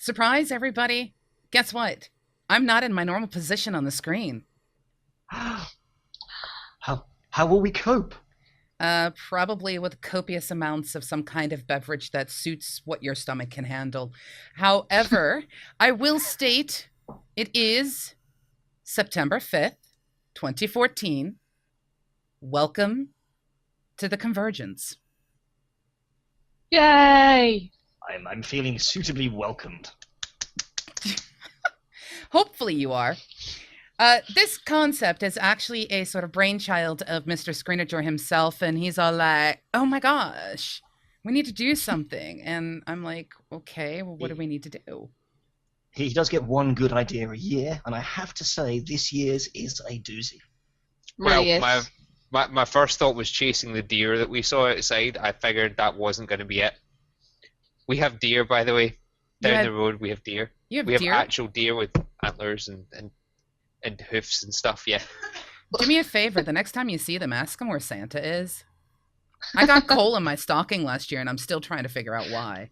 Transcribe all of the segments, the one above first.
Surprise, everybody. Guess what? I'm not in my normal position on the screen. How will we cope? Probably with copious amounts of some kind of beverage that suits what your stomach can handle. However, I will state it is September 5th, 2014. Welcome to the Convergence. Yay! I'm feeling suitably welcomed. Hopefully you are. This concept is actually a sort of brainchild of Mr. Screenager himself, and he's all like, oh my gosh, we need to do something. And I'm like, okay, well, what do we need to do? He does get one good idea a year, and I have to say this year's is a doozy. Well, my first thought was chasing the deer that we saw outside. I figured that wasn't going to be it. We have deer, by the way. Down the road, we have deer. We have actual deer with antlers and hoofs and stuff, yeah. Do me a favor, the next time you see them, ask them where Santa is. I got coal in my stocking last year, and I'm still trying to figure out why.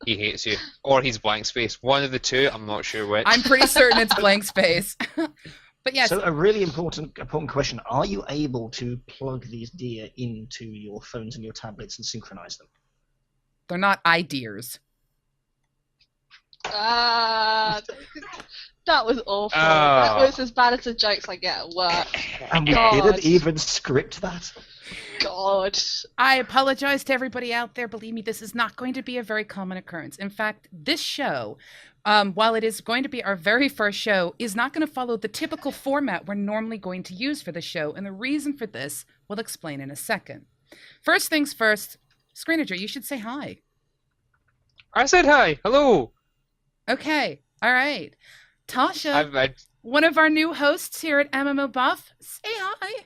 He hates you. Or he's blank space. One of the two, I'm not sure which. I'm pretty certain it's blank space. But yes. So a really important question, are you able to plug these deer into your phones and your tablets and synchronize them? They're not ideas. That was awful. That was as bad as the jokes I get at work. And we didn't even script that? God. I apologize to everybody out there. Believe me, this is not going to be a very common occurrence. In fact, this show, while it is going to be our very first show, is not going to follow the typical format we're normally going to use for the show. And the reason for this, we'll explain in a second. First things first, Screenager, you should say hi. I said hi. Hello. Okay. All right. Tasha, one of our new hosts here at MMOBuff, say hi.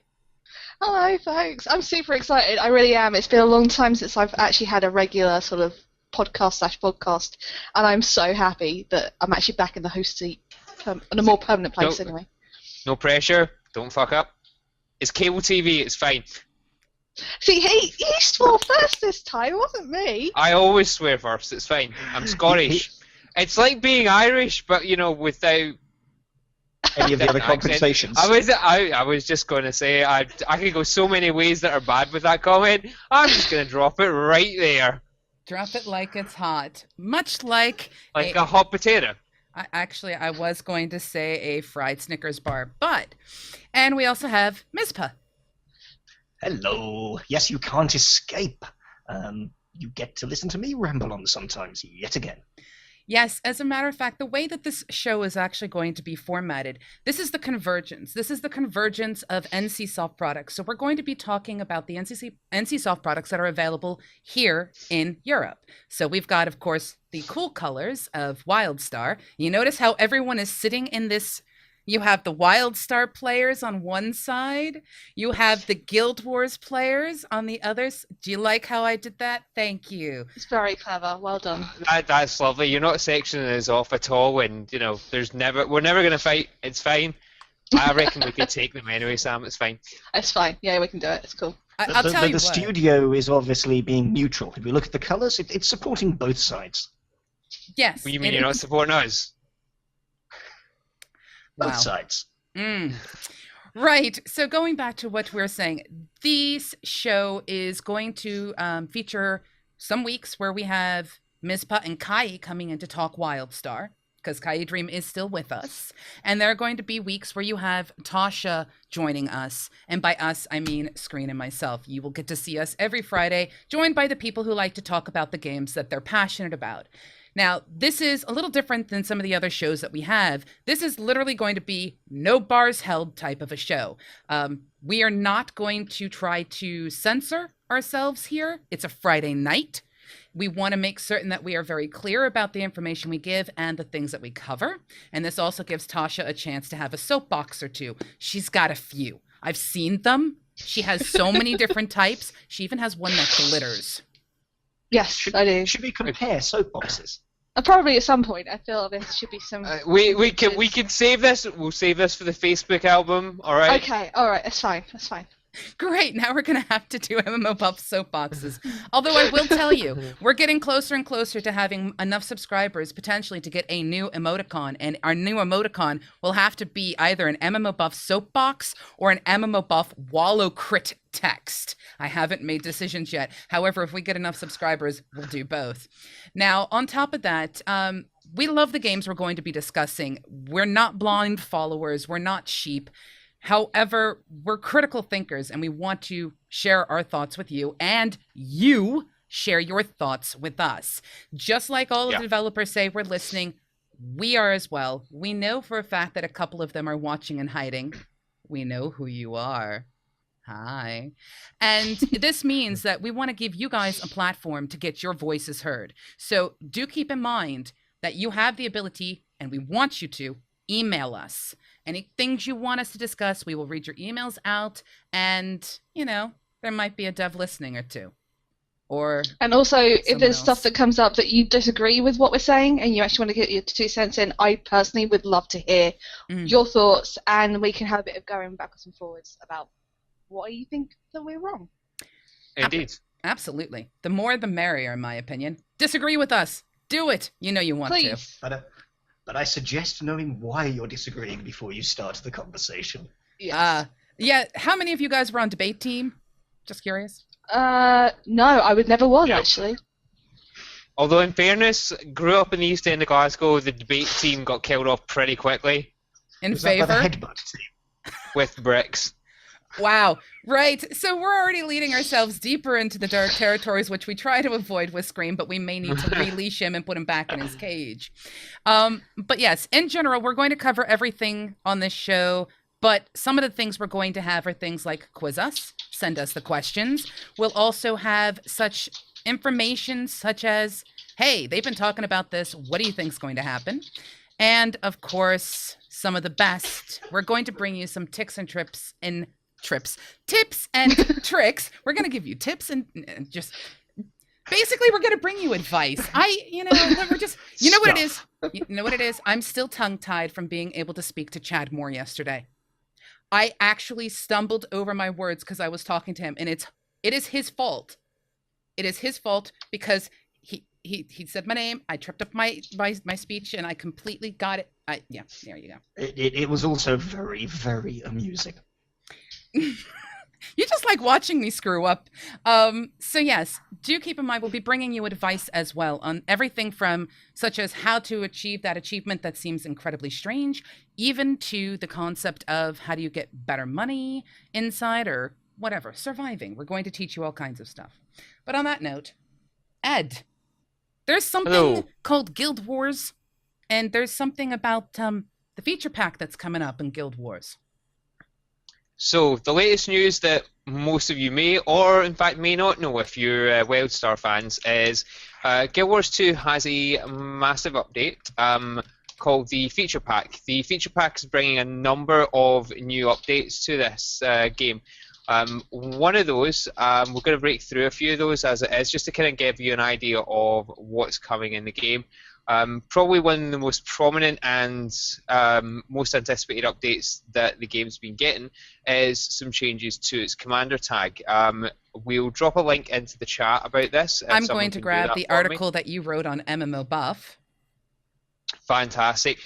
Hello, thanks. I'm super excited. I really am. It's been a long time since I've actually had a regular sort of podcast, and I'm so happy that I'm actually back in the host seat in a more permanent place anyway. No pressure. Don't fuck up. It's cable TV. It's fine. See, he swore first this time. It wasn't me. I always swear first. It's fine. I'm Scottish. It's like being Irish, but without any of the other compensations. I was just going to say I could go so many ways that are bad with that comment. I'm just going to drop it right there. Drop it like it's hot, much like a hot potato. I was going to say a fried Snickers bar, and we also have Mizpah. Hello. Yes, you can't escape. You get to listen to me ramble on sometimes, yet again. Yes, as a matter of fact, the way that this show is actually going to be formatted, this is the Convergence. This is the convergence of NCSoft products. So we're going to be talking about the NCSoft products that are available here in Europe. So we've got, of course, the cool colors of WildStar. You notice how everyone is sitting in this. You have the WildStar players on one side. You have the Guild Wars players on the others. Do you like how I did that? Thank you. It's very clever. Well done. That's lovely. You're not sectioning us off at all, and we're never going to fight. It's fine. I reckon we could take them anyway, Sam. It's fine. It's fine. Yeah, we can do it. It's cool. I'll tell you what. The studio is obviously being neutral. If we look at the colours, it's supporting both sides. Yes. Well, you mean you're not supporting us? Both sides. Right. So going back to what we're saying, this show is going to feature some weeks where we have Mizpah and Kai coming in to talk WildStar, because Kai Dream is still with us. And there are going to be weeks where you have Tasha joining us. And by us, I mean Screen and myself. You will get to see us every Friday, joined by the people who like to talk about the games that they're passionate about. Now, this is a little different than some of the other shows that we have. This is literally going to be no bars held type of a show. We are not going to try to censor ourselves here. It's a Friday night. We want to make certain that we are very clear about the information we give and the things that we cover. And this also gives Tasha a chance to have a soapbox or two. She's got a few. I've seen them. She has so many different types. She even has one that glitters. Yes, I do. Should we compare soapboxes? Probably at some point. I feel there should be some. We can save this. We'll save this for the Facebook album. All right. Okay. All right. That's fine. That's fine. Great, now we're going to have to do MMO Buff soapboxes. Although I will tell you, we're getting closer and closer to having enough subscribers potentially to get a new emoticon, and our new emoticon will have to be either an MMO Buff soapbox or an MMO Buff wallow crit text. I haven't made decisions yet. However, if we get enough subscribers, we'll do both. Now, on top of that, we love the games we're going to be discussing. We're not blind followers. We're not sheep. However, we're critical thinkers and we want to share our thoughts with you, and you share your thoughts with us. Just like all of the developers say we're listening, we are as well. We know for a fact that a couple of them are watching and hiding. We know who you are. Hi. And this means that we want to give you guys a platform to get your voices heard. So do keep in mind that you have the ability, and we want you to, email us. Any things you want us to discuss, we will read your emails out, and, you know, there might be a dev listening or two. And also, if there's stuff that comes up that you disagree with what we're saying and you actually want to get your 2 cents in, I personally would love to hear your thoughts, and we can have a bit of going backwards and forwards about why you think that we're wrong. Indeed. Absolutely. The more the merrier, in my opinion. Disagree with us. Do it. You know you want to. But I suggest knowing why you're disagreeing before you start the conversation. Yes. Yeah. How many of you guys were on debate team? Just curious. No, I would never was actually. Although in fairness, grew up in the East End of Glasgow, the debate team got killed off pretty quickly. In favor? The headbutt team? With bricks. Wow. Right. So we're already leading ourselves deeper into the dark territories, which we try to avoid with Scream, but we may need to releash him and put him back in his cage. But yes, in general, we're going to cover everything on this show, but some of the things we're going to have are things like quiz us, send us the questions. We'll also have such information such as, hey, they've been talking about this. What do you think is going to happen? And of course, some of the best. We're going to bring you some tips and tricks. We're going to give you tips and just basically we're going to bring you advice. We're just, you know what it is? You know what it is? I'm still tongue-tied from being able to speak to Chad Moore yesterday. I actually stumbled over my words because I was talking to him, and it is his fault. It is his fault because he said my name. I tripped up my speech, and I completely got it. There you go. It was also very, very amusing. You just like watching me screw up. So yes, do keep in mind we'll be bringing you advice as well on everything from such as how to achieve that achievement that seems incredibly strange, even to the concept of how do you get better money inside or whatever, surviving. We're going to teach you all kinds of stuff. But on that note, Ed, there's something called Guild Wars, and there's something about the feature pack that's coming up in Guild Wars. So, the latest news that most of you may, or in fact may not know if you're WildStar fans, is Guild Wars 2 has a massive update called the Feature Pack. The Feature Pack is bringing a number of new updates to this game. One of those, we're going to break through a few of those as it is, just to kind of give you an idea of what's coming in the game. Probably one of the most prominent and most anticipated updates that the game's been getting is some changes to its commander tag. We'll drop a link into the chat about this. I'm going to grab the article that you wrote on MMOBuff. Fantastic.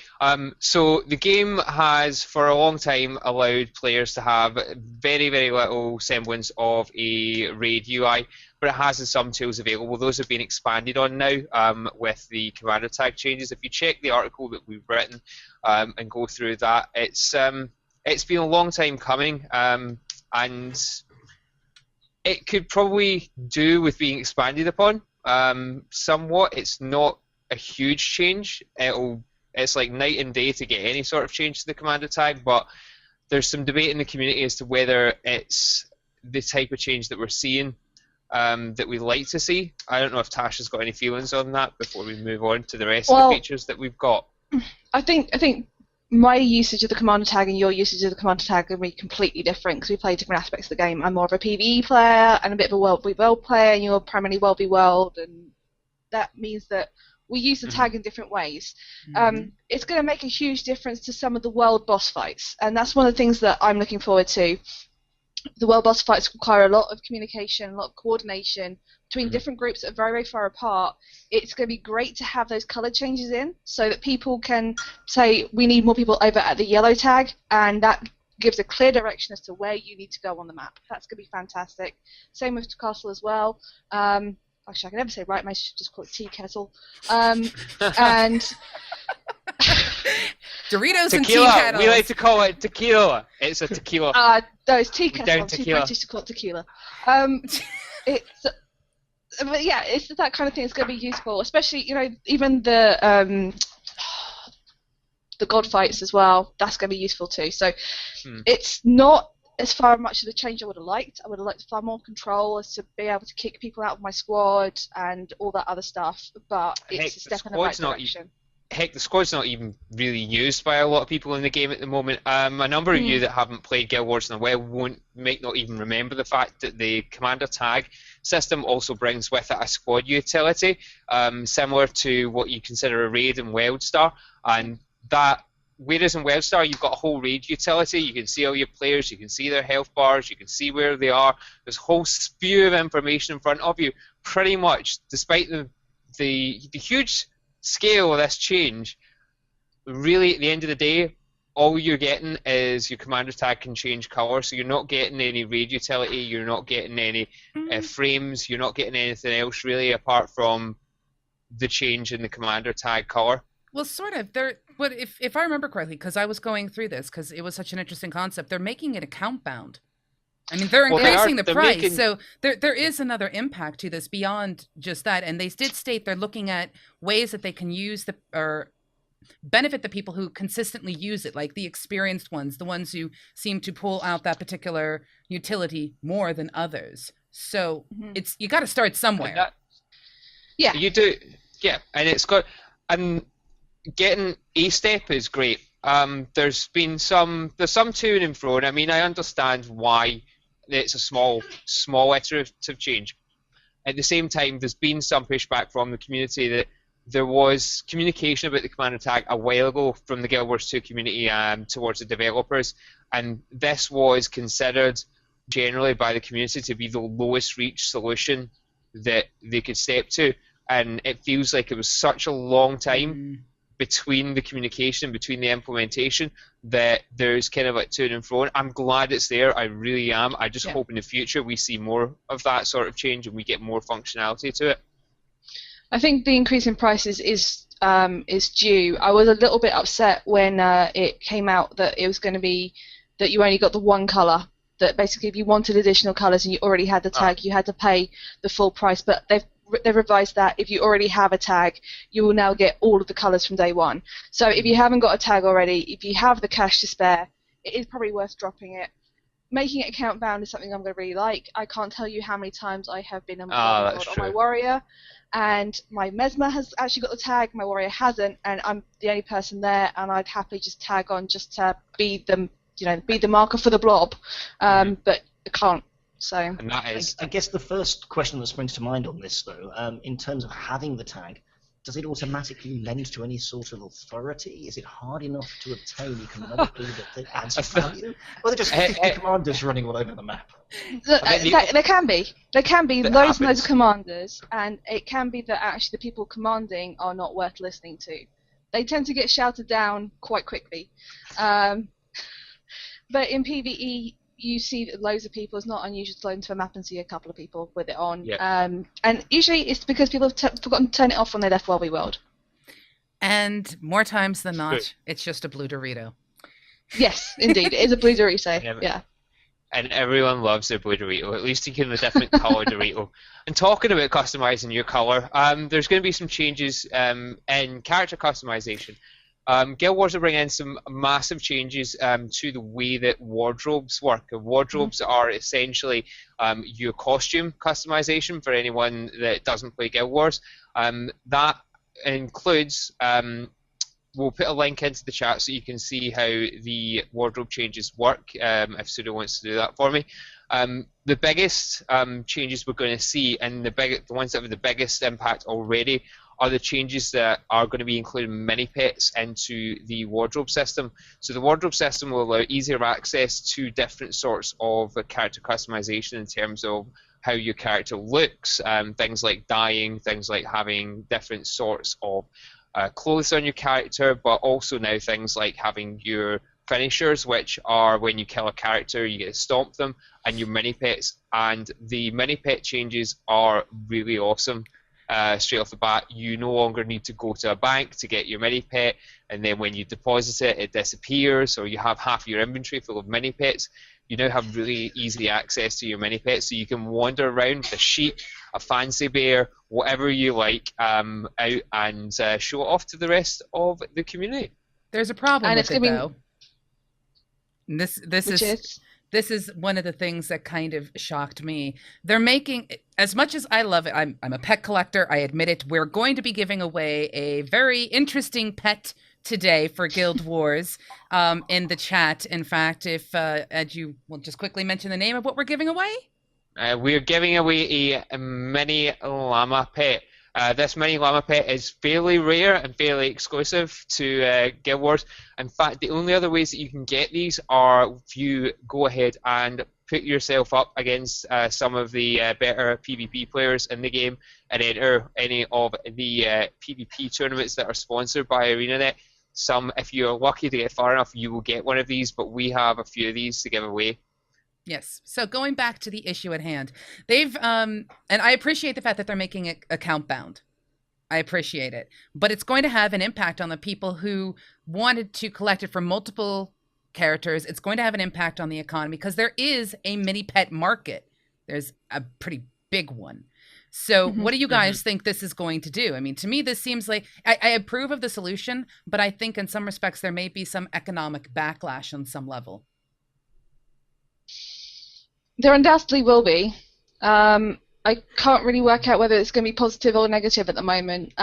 So the game has for a long time allowed players to have very, very little semblance of a raid UI, but it has in some tools available. Those have been expanded on now with the commander tag changes. If you check the article that we've written and go through that, it's been a long time coming, and it could probably do with being expanded upon somewhat. It's not a huge change. It's like night and day to get any sort of change to the commander tag, but there's some debate in the community as to whether it's the type of change that we're seeing that we'd like to see. I don't know if Tasha's got any feelings on that before we move on to the rest of the features that we've got. I think my usage of the commander tag and your usage of the commander tag are going to be completely different because we play different aspects of the game. I'm more of a PvE player and a bit of a World v World player, and you're primarily World v World, and that means that we use the tag in different ways. It's going to make a huge difference to some of the world boss fights, and that's one of the things that I'm looking forward to. The world boss fights require a lot of communication, a lot of coordination between different groups that are very, very far apart. It's going to be great to have those color changes in so that people can say, we need more people over at the yellow tag, and that gives a clear direction as to where you need to go on the map. That's going to be fantastic. Same with Castle as well. Actually, I can never say right, I should just call it tea kettle. And Doritos tequila. And tea kettles. We like to call it tequila. It's a tequila. No, it's tea kettle. I'm too British to call it tequila. But yeah, it's that kind of thing. It's going to be useful, especially even the god fights as well. That's going to be useful too. So it's not as far much of the change I would have liked. I would have liked far more control as to be able to kick people out of my squad and all that other stuff. But it's a step in the right direction. Heck, the squad's not even really used by a lot of people in the game at the moment. A number of you that haven't played Guild Wars in a while might not even remember the fact that the commander tag system also brings with it a squad utility, similar to what you consider a raid in WildStar. And that, whereas in WildStar you've got a whole raid utility, you can see all your players, you can see their health bars, you can see where they are. There's a whole spew of information in front of you. Pretty much, despite the huge scale of this change, really at the end of the day, all you're getting is your commander tag can change colour, so you're not getting any raid utility, you're not getting any frames, you're not getting anything else really apart from the change in the commander tag colour. Well, sort of. But if I remember correctly, because I was going through this, because it was such an interesting concept, they're making it account bound. I mean, they're increasing the price, so there is another impact to this beyond just that. And they did state they're looking at ways that they can use or benefit the people who consistently use it, like the experienced ones, the ones who seem to pull out that particular utility more than others. So you got to start somewhere. Yeah, you do. Yeah, and it's got getting a step is great. There's some to and fro. I mean, I understand why it's a small iterative change. At the same time, there's been some pushback from the community that there was communication about the commander tag a while ago from the Guild Wars 2 community towards the developers, and this was considered generally by the community to be the lowest reach solution that they could step to, and it feels like it was such a long time between the communication, between the implementation, that there's kind of like to and fro. I'm glad it's there. I really am. I just hope in the future we see more of that sort of change and we get more functionality to it. I think the increase in prices is due. I was a little bit upset when it came out that it was going to be that you only got the one colour. That basically, if you wanted additional colours and you already had the tag, you had to pay the full price. But they've revised that if you already have a tag, you will now get all of the colours from day one. So if you haven't got a tag already, if you have the cash to spare, it is probably worth dropping it. Making it account bound is something I'm going to really like. I can't tell you how many times I have been on my warrior, and my Mizpah has actually got the tag, my warrior hasn't, and I'm the only person there, and I'd happily just tag on just to be the marker for the blob, but I can't. So and that is... I guess the first question that springs to mind on this, though, in terms of having the tag, does it automatically lend to any sort of authority? Is it hard enough to obtain economically that adds value? Or are there just 50 commanders running all over the map? There can be. There can be loads and loads of commanders, and it can be that actually the people commanding are not worth listening to. They tend to get shouted down quite quickly. But in PvE, you see loads of people. It's not unusual to go into a map and see a couple of people with it on. Yeah. And usually it's because people have forgotten to turn it off when they left Wild World. And more times than not, it's just a blue Dorito. Yes, indeed. It is a blue Dorito. Yeah. And everyone loves their blue Dorito. At least you get a different colour Dorito. And talking about customising your colour, there's going to be some changes in character customisation. Guild Wars are bringing in some massive changes to the way that wardrobes work. Wardrobes are essentially your costume customization for anyone that doesn't play Guild Wars. That includes, we'll put a link into the chat so you can see how the wardrobe changes work, if Pseudo wants to do that for me. The biggest changes we're going to see, and the ones that have the biggest impact already, are the changes that are going to be including mini pets into the wardrobe system. So the wardrobe system will allow easier access to different sorts of character customization in terms of how your character looks, things like dyeing, things like having different sorts of clothes on your character, but also now things like having your finishers, which are when you kill a character, you get to stomp them, and your mini pets. And the mini pet changes are really awesome. Straight off the bat, you no longer need to go to a bank to get your mini pet, and then when you deposit it, it disappears, or you have half your inventory full of mini pets. You now have really easy access to your mini pets, so you can wander around with a sheep, a fancy bear, whatever you like, out and show it off to the rest of the community. There's a problem with it, though. This is one of the things that kind of shocked me. They're making, as much as I love it, I'm a pet collector, I admit it, we're going to be giving away a very interesting pet today for Guild Wars in the chat. In fact, if Ed, you will just quickly mention the name of what we're giving away? We're giving away a mini llama pet. This mini llama pet is fairly rare and fairly exclusive to Guild Wars. In fact, the only other ways that you can get these are if you go ahead and put yourself up against some of the better PvP players in the game and enter any of the PvP tournaments that are sponsored by ArenaNet. If you're lucky to get far enough, you will get one of these, but we have a few of these to give away. Yes. So going back to the issue at hand, they've and I appreciate the fact that they're making it account bound. I appreciate it, but it's going to have an impact on the people who wanted to collect it from multiple characters. It's going to have an impact on the economy because there is a mini pet market. There's a pretty big one. So what do you guys think this is going to do? I mean, to me, this seems like I approve of the solution, but I think in some respects there may be some economic backlash on some level. There undoubtedly will be. I can't really work out whether it's going to be positive or negative at the moment.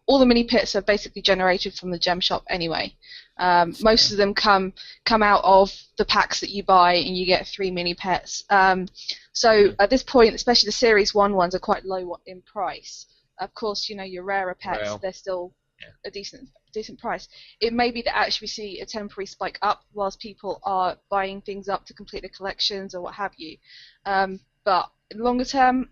All the mini pets are basically generated from the gem shop anyway. Most of them come out of the packs that you buy, and you get 3 mini pets. So at this point, especially the Series 1 ones are quite low in price. Of course, you know, your rarer pets, they're still a decent price. It may be that actually we see a temporary spike up whilst people are buying things up to complete their collections or what have you. But in the longer term,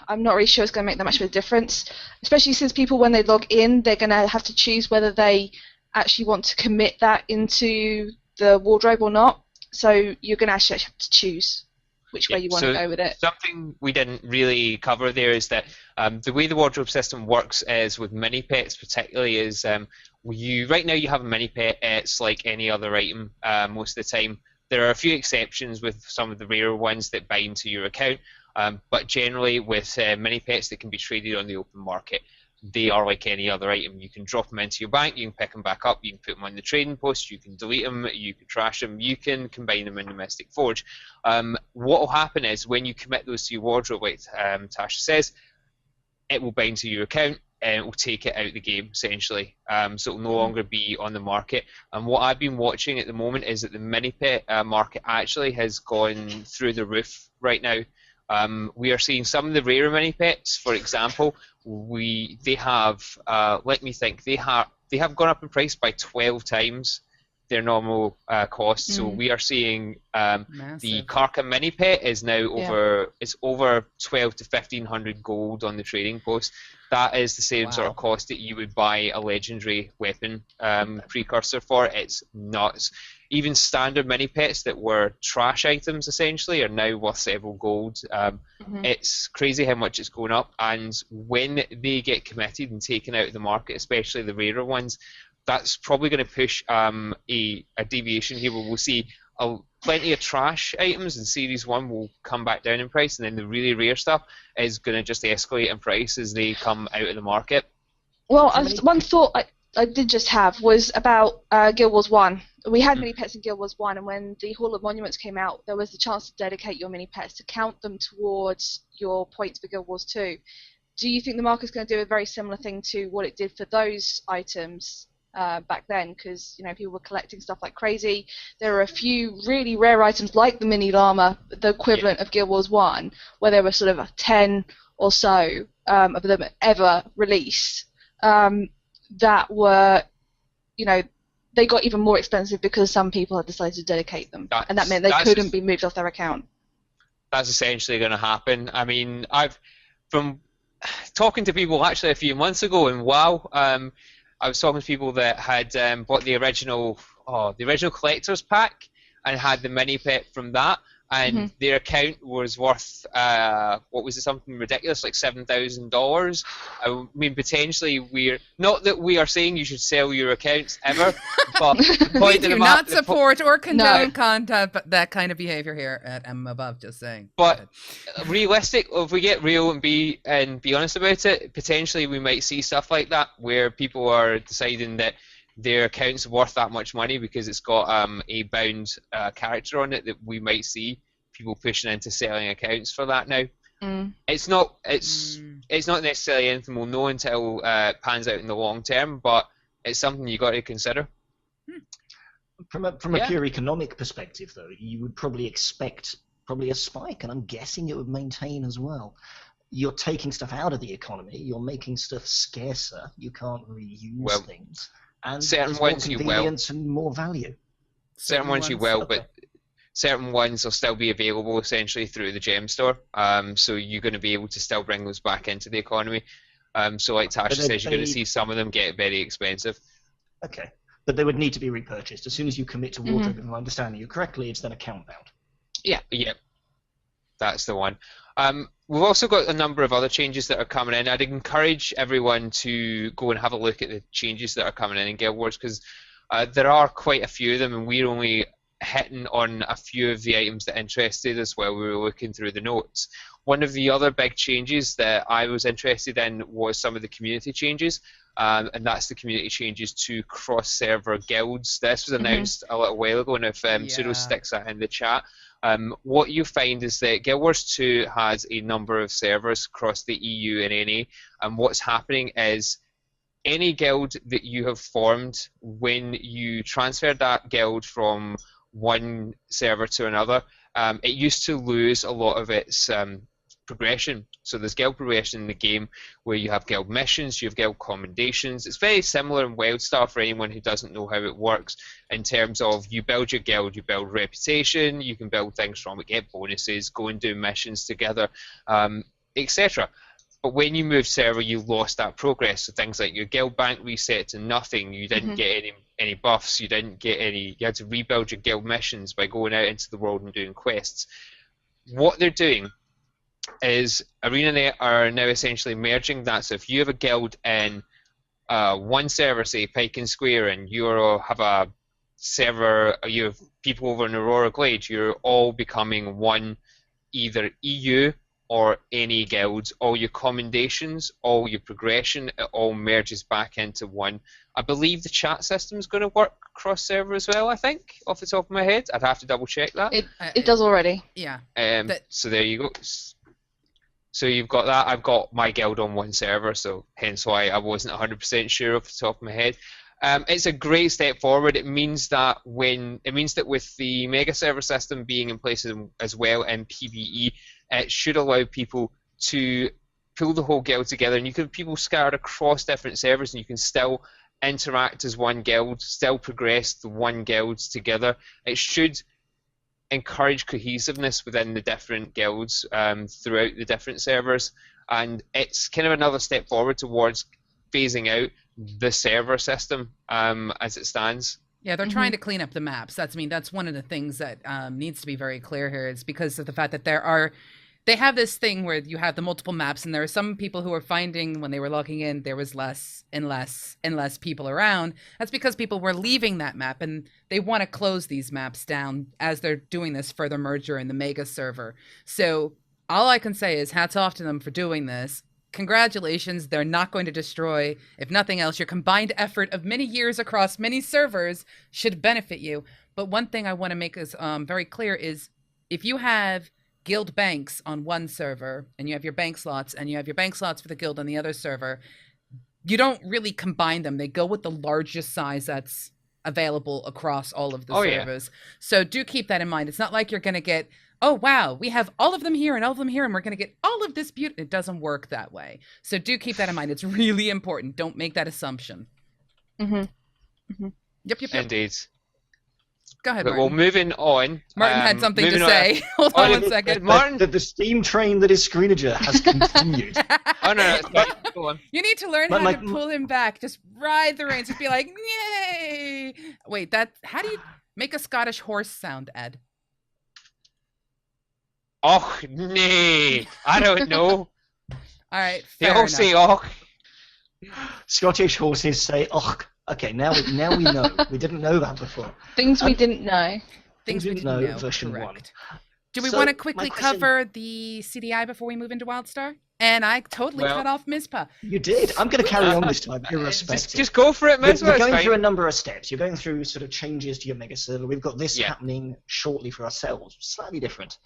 I'm not really sure it's going to make that much of a difference, especially since people, when they log in, they're going to have to choose whether they actually want to commit that into the wardrobe or not. So you're going to actually have to choose which way you want to go with it. Something we didn't really cover there is that the way the wardrobe system works is with mini pets particularly is right now you have a mini pet, it's like any other item most of the time. There are a few exceptions with some of the rarer ones that bind to your account, but generally with mini pets that can be traded on the open market, they are like any other item. You can drop them into your bank, you can pick them back up, you can put them on the trading post, you can delete them, you can trash them, you can combine them in the Mystic Forge. What will happen is when you commit those to your wardrobe, like Tasha says, it will bind to your account and it will take it out of the game essentially. So it will no longer be on the market. And what I've been watching at the moment is that the mini pet market actually has gone through the roof right now. We are seeing some of the rarer mini pets, for example, they have gone up in price by 12 times their normal cost. So we are seeing the Karka mini pet is now over 12 to 1500 gold on the trading post. That is the same sort of cost that you would buy a legendary weapon precursor for. It's nuts. Even standard mini pets that were trash items essentially are now worth several gold. It's crazy how much it's going up, and when they get committed and taken out of the market, especially the rarer ones, that's probably going to push a deviation here where we'll see plenty of trash items in Series 1 will come back down in price, and then the really rare stuff is going to just escalate in price as they come out of the market. Well, one thought I did just have was about Guild Wars 1. We had mini pets in Guild Wars 1, and when the Hall of Monuments came out, there was the chance to dedicate your mini pets to count them towards your points for Guild Wars 2. Do you think the market's going to do a very similar thing to what it did for those items back then? Because, you know, people were collecting stuff like crazy. There are a few really rare items like the mini llama, the equivalent of Guild Wars 1, where there were sort of 10 or so of them ever released. that were, they got even more expensive because some people had decided to dedicate them, and that meant they couldn't be moved off their account. That's essentially going to happen. I mean, from talking to people actually a few months ago in WoW, I was talking to people that had bought the original collector's pack and had the mini pet from that, and their account was worth something ridiculous, like $7,000. I mean, potentially we're not that we are saying you should sell your accounts ever, but we do not support or condone content, but that kind of behavior here at MMOBuff. Just saying. But realistic, if we get real and be honest about it, potentially we might see stuff like that where people are deciding that their account's worth that much money because it's got a bound character on it, that we might see people pushing into selling accounts for that now. It's not necessarily anything we'll know until it pans out in the long term, but it's something you got to consider. From a pure economic perspective, though, you would probably expect a spike, and I'm guessing it would maintain as well. You're taking stuff out of the economy, you're making stuff scarcer, you can't reuse things. And certain ones you will, and more value. Certain ones you will, but certain ones will still be available essentially through the gem store. So you're going to be able to still bring those back into the economy. So like Tasha says, you're going to see some of them get very expensive. Okay, but they would need to be repurchased as soon as you commit to wardrobe. If I'm understanding you correctly, it's then account bound. Yeah, that's the one. We've also got a number of other changes that are coming in. I'd encourage everyone to go and have a look at the changes that are coming in Guild Wars, because there are quite a few of them, and we're only hitting on a few of the items that interested us while we were looking through the notes. One of the other big changes that I was interested in was some of the community changes, and that's the community changes to cross-server guilds. This was announced a little while ago, and if Pseudo sticks that in the chat, what you find is that Guild Wars 2 has a number of servers across the EU and NA, and what's happening is any guild that you have formed, when you transfer that guild from one server to another, it used to lose a lot of its progression. So there's guild progression in the game where you have guild missions, you have guild commendations. It's very similar in WildStar for anyone who doesn't know how it works, in terms of you build your guild, you build reputation, you can build things from it, get bonuses, go and do missions together, etc. But when you moved server, you lost that progress. So things like your guild bank reset to nothing, you didn't get any buffs, you didn't get any, you had to rebuild your guild missions by going out into the world and doing quests. What they're doing is ArenaNet are now essentially merging that. So if you have a guild in one server, say Pike and Square, and you have a server, you have people over in Aurora Glade, you're all becoming one, either EU or any guilds. All your commendations, all your progression, it all merges back into one. I believe the chat system is going to work cross-server as well, I think, off the top of my head. I'd have to double-check that. It does already. Yeah. So there you go. So you've got that. I've got my guild on one server, so hence why I wasn't 100% sure off the top of my head. It's a great step forward. It means that with the megaserver system being in place as well in PvE, it should allow people to pull the whole guild together, and you can have people scattered across different servers, and you can still interact as one guild, still progress the one guild together. It should encourage cohesiveness within the different guilds throughout the different servers, and it's kind of another step forward towards phasing out the server system as it stands. Yeah, they're trying to clean up the maps. That's one of the things that needs to be very clear here, is because of the fact that they have this thing where you have the multiple maps, and there are some people who are finding when they were logging in there was less and less and less people around. That's because people were leaving that map, and they want to close these maps down as they're doing this further merger in the mega server. So all I can say is hats off to them for doing this. Congratulations, they're not going to destroy. If nothing else, your combined effort of many years across many servers should benefit you. But one thing I want to make is very clear is, if you have guild banks on one server, and you have your bank slots, and you have your bank slots for the guild on the other server, you don't really combine them. They go with the largest size that's available across all of the Oh, servers. So do keep that in mind. It's not like you're going to get, oh, wow, we have all of them here and all of them here, and we're going to get all of this beauty. It doesn't work that way. So do keep that in mind. It's really important. Don't make that assumption. Yep. Indeed. Go ahead, But Martin. well, moving on. Martin had something to say. Hold on 1 second. Martin, the steam train that is Screenager has continued. Oh, no, go on. You need to learn how to pull him back. Just ride the reins. Just be like, yay. Wait, how do you make a Scottish horse sound, Ed? Och, nee. I don't know. All right, They fair all enough. say och. Scottish horses say, "Och." Okay, now we know. We didn't know that before. Things we didn't know. Things we didn't know. Version Correct. Do we So, want to quickly my question- cover the CDI before we move into WildStar? And I totally cut off Mizpah. You did. I'm going to carry on this time, irrespective. Just go for it, Mizpah. You're going through a number of steps. You're going through sort of changes to your mega server. We've got this Yeah. happening shortly for ourselves, slightly different.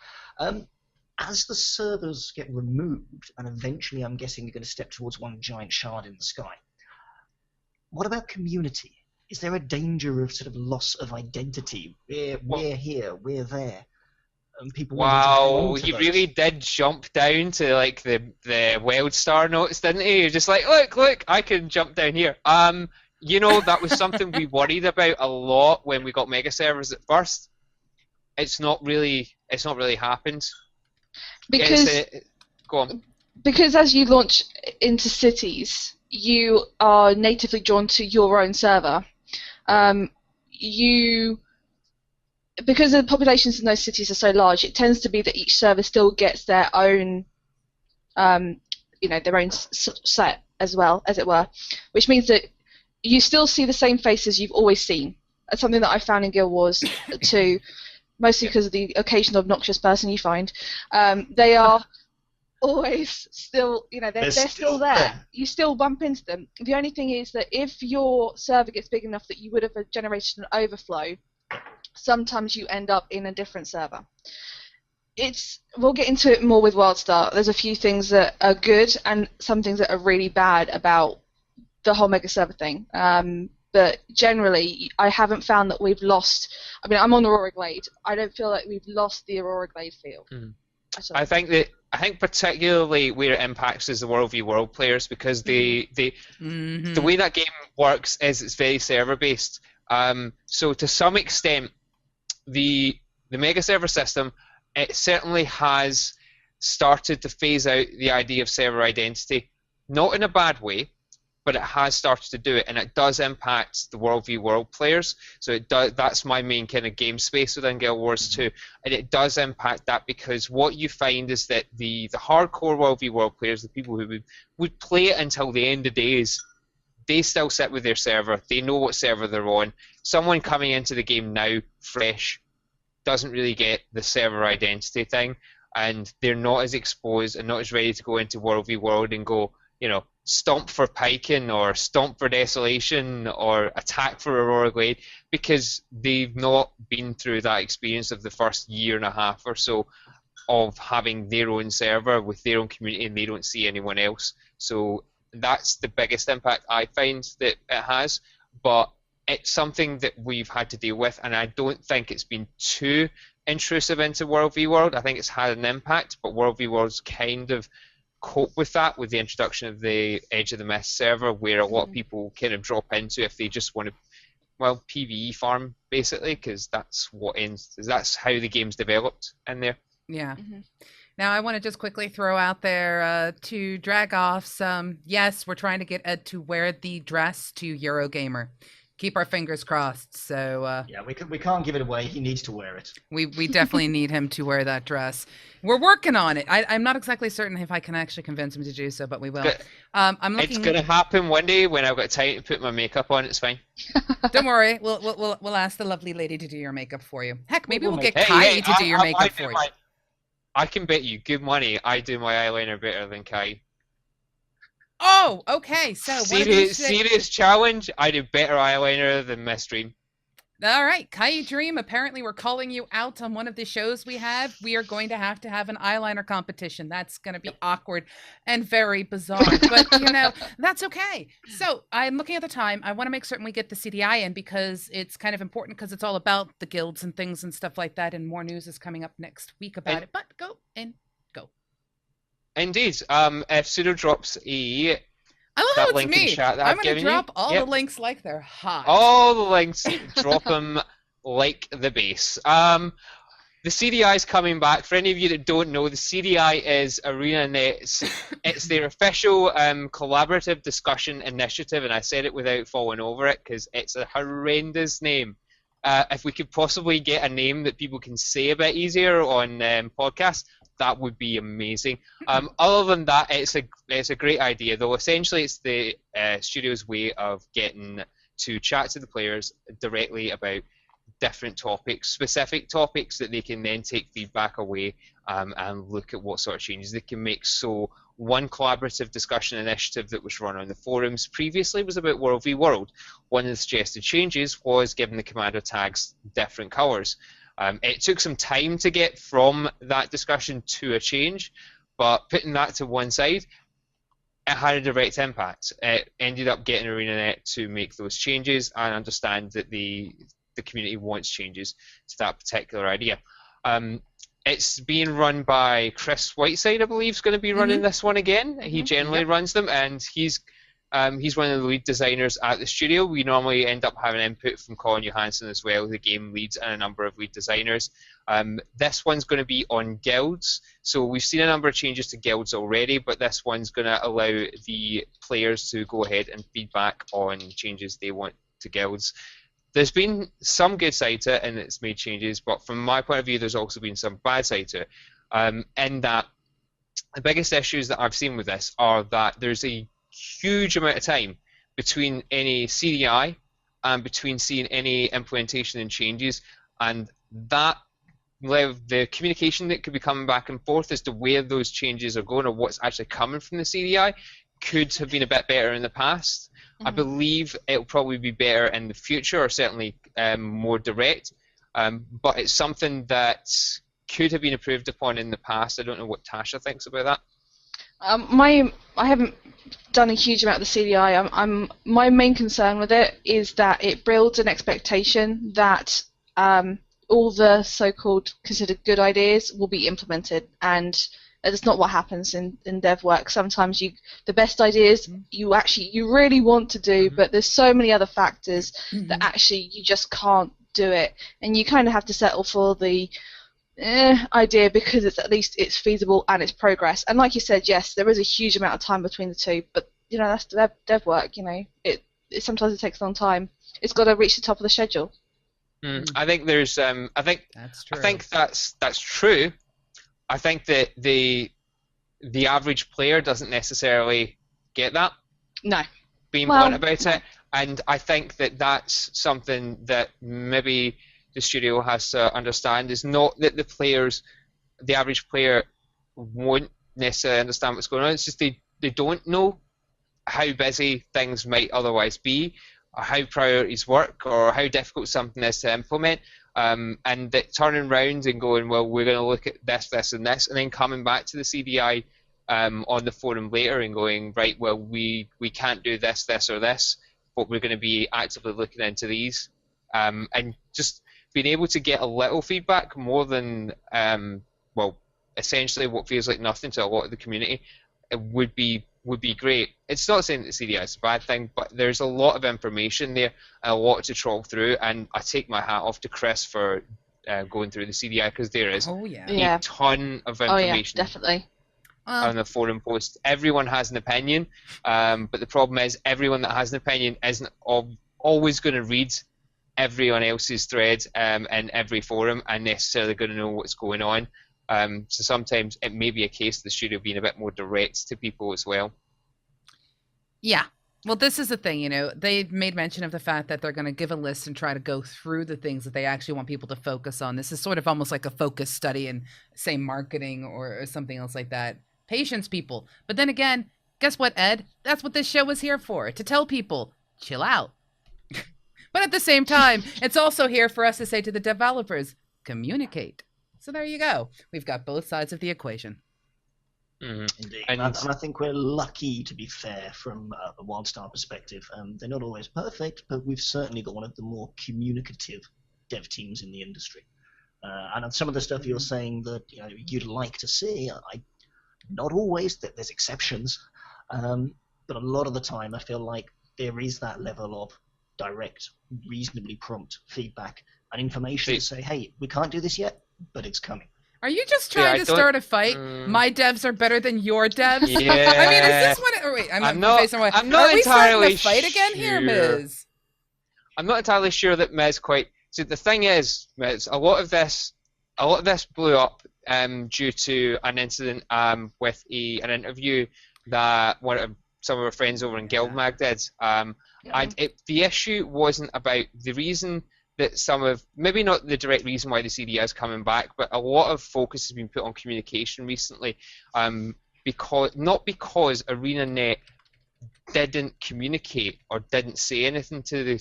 As the servers get removed, and eventually I'm guessing you're going to step towards one giant shard in the sky, what about community? Is there a danger of sort of loss of identity? We're here, we're there. And people Wow, want to he those. really did jump down to like the WildStar notes, didn't he? You're just like, look, I can jump down here. You know, that was something we worried about a lot when we got mega servers at first. It's not really happened. Because go on. Because as you launch into cities, you are natively drawn to your own server. Because the populations in those cities are so large, it tends to be that each server still gets their own, their own set as well, as it were, which means that you still see the same faces you've always seen. That's something that I found in Guild Wars too, mostly because of the occasional obnoxious person you find. They are always still, they're still there. You still bump into them. The only thing is that if your server gets big enough that you would have generated an overflow, sometimes you end up in a different server. We'll get into it more with WildStar. There's a few things that are good and some things that are really bad about the whole mega server thing. But generally, I haven't found that we've lost. I mean, I'm on Aurora Glade. I don't feel like we've lost the Aurora Glade feel. I think particularly where it impacts is the World v World players, because the way that game works is it's very server based. So to some extent, the mega server system, it certainly has started to phase out the idea of server identity, not in a bad way, but it has started to do it, and it does impact the World v World players. So it does. That's my main kind of game space within Guild Wars 2, and it does impact that, because what you find is that the hardcore World v World players, the people who would play it until the end of days, they still sit with their server. They know what server they're on. Someone coming into the game now, fresh, doesn't really get the server identity thing, and they're not as exposed and not as ready to go into World v World and go, stomp for Piking or stomp for Desolation or attack for Aurora Glade, because they've not been through that experience of the first year and a half or so of having their own server with their own community, and they don't see anyone else. So that's the biggest impact I find that it has, but it's something that we've had to deal with, and I don't think it's been too intrusive into World v World. I think it's had an impact, but World v World's kind of cope with that with the introduction of the Edge of the Mist server, where a lot of people kind of drop into if they just want to, PvE farm basically, because that's how the game's developed in there. Yeah. Now I want to just quickly throw out there to drag off some. Yes, we're trying to get Ed to wear the dress to Eurogamer. Keep our fingers crossed. So yeah, we can't give it away. He needs to wear it. We definitely need him to wear that dress. We're working on it. I'm not exactly certain if I can actually convince him to do so, but we will. I'm looking. It's gonna happen one day when I've got time to put my makeup on. It's fine. Don't worry. We'll ask the lovely lady to do your makeup for you. Heck, maybe we'll get Kai to do your makeup for you. I can bet you good money I do my eyeliner better than Kai. Oh, okay. So serious challenge. I do better eyeliner than Miss Dream. All right, Kai Dream, apparently we're calling you out on one of the shows we have. We are going to have an eyeliner competition. That's going to be awkward and very bizarre, but that's okay. So I'm looking at the time. I want to make certain we get the CDI in because it's kind of important because it's all about the guilds and things and stuff like that, and more news is coming up next week about it, but go. Indeed. If Pseudo drops I love how it's me. I'm going to drop all the links like they're hot. All the links, drop them like the base. The CDI is coming back. For any of you that don't know, the CDI is ArenaNet's. It's their official collaborative discussion initiative, and I said it without falling over it because it's a horrendous name. If we could possibly get a name that people can say a bit easier on podcasts, that would be amazing. Other than that, it's a great idea, though. Essentially, it's the studio's way of getting to chat to the players directly about different topics, specific topics that they can then take feedback away and look at what sort of changes they can make. So one collaborative discussion initiative that was run on the forums previously was about World v World. One of the suggested changes was giving the commander tags different colours. It took some time to get from that discussion to a change, but putting that to one side, it had a direct impact. It ended up getting ArenaNet to make those changes and understand that the community wants changes to that particular idea. It's being run by Chris Whiteside, I believe, is going to be running this one again. He generally runs them, and he's one of the lead designers at the studio. We normally end up having input from Colin Johansson as well, the game leads, and a number of lead designers. This one's going to be on guilds. So we've seen a number of changes to guilds already, but this one's going to allow the players to go ahead and feedback on changes they want to guilds. There's been some good side to it, and it's made changes, but from my point of view, there's also been some bad side to it. In that the biggest issues that I've seen with this are that there's a huge amount of time between any CDI and between seeing any implementation and changes, and that the communication that could be coming back and forth as to where those changes are going or what's actually coming from the CDI could have been a bit better in the past. I believe it'll probably be better in the future, or certainly more direct, but it's something that could have been improved upon in the past. I don't know what Tasha thinks about that. I haven't done a huge amount of the CDI. My main concern with it is that it builds an expectation that all the so-called considered good ideas will be implemented, and that's not what happens in dev work. Sometimes the best ideas you really want to do, but there's so many other factors that actually you just can't do it, and you kind of have to settle for the idea because at least it's feasible and it's progress. And like you said, yes, there is a huge amount of time between the two, but that's dev work. It sometimes it takes a long time. It's got to reach the top of the schedule. I think there's I think that's true. I think that's true. I think that the average player doesn't necessarily get that. No. Being blunt about it, and I think that that's something that maybe the studio has to understand, is not that the average player won't necessarily understand what's going on. It's just they don't know how busy things might otherwise be, or how priorities work, or how difficult something is to implement. And that turning around and going, well, we're going to look at this, this, and this, and then coming back to the CDI on the forum later and going, right, well, we can't do this, this, or this, but we're going to be actively looking into these. And just being able to get a little feedback more than, essentially what feels like nothing to a lot of the community, it would be great. It's not saying that CDI is a bad thing, but there's a lot of information there and a lot to trawl through, and I take my hat off to Chris for going through the CDI, because there is a ton of information definitely. On the forum post. Everyone has an opinion, but the problem is everyone that has an opinion isn't always going to read everyone else's thread in every forum and necessarily going to know what's going on. So sometimes it may be a case of the studio being a bit more direct to people as well. Yeah. Well, this is the thing, they made mention of the fact that they're going to give a list and try to go through the things that they actually want people to focus on. This is sort of almost like a focus study in, say, marketing or something else like that. Patience, people. But then again, guess what, Ed? That's what this show is here for, to tell people, chill out. But at the same time, it's also here for us to say to the developers, communicate. So there you go. We've got both sides of the equation. Indeed. And I think we're lucky, to be fair, from a WildStar perspective. They're not always perfect, but we've certainly got one of the more communicative dev teams in the industry. And some of the stuff you're saying that you'd like to see, not always, there's exceptions, but a lot of the time I feel like there is that level of direct, reasonably prompt feedback and information to say, hey, we can't do this yet, but it's coming. Are you just trying to start a fight? My devs are better than your devs? Yeah. I mean, is this what wait, I'm not entirely starting a fight again here, Miz? I'm not entirely sure that Miz quite... See, the thing is, Miz, a lot of this blew up due to an incident with an interview that some of our friends over in Guildmag did. The issue wasn't about the reason that maybe not the direct reason why the CD is coming back, but a lot of focus has been put on communication recently, because ArenaNet didn't communicate or didn't say anything to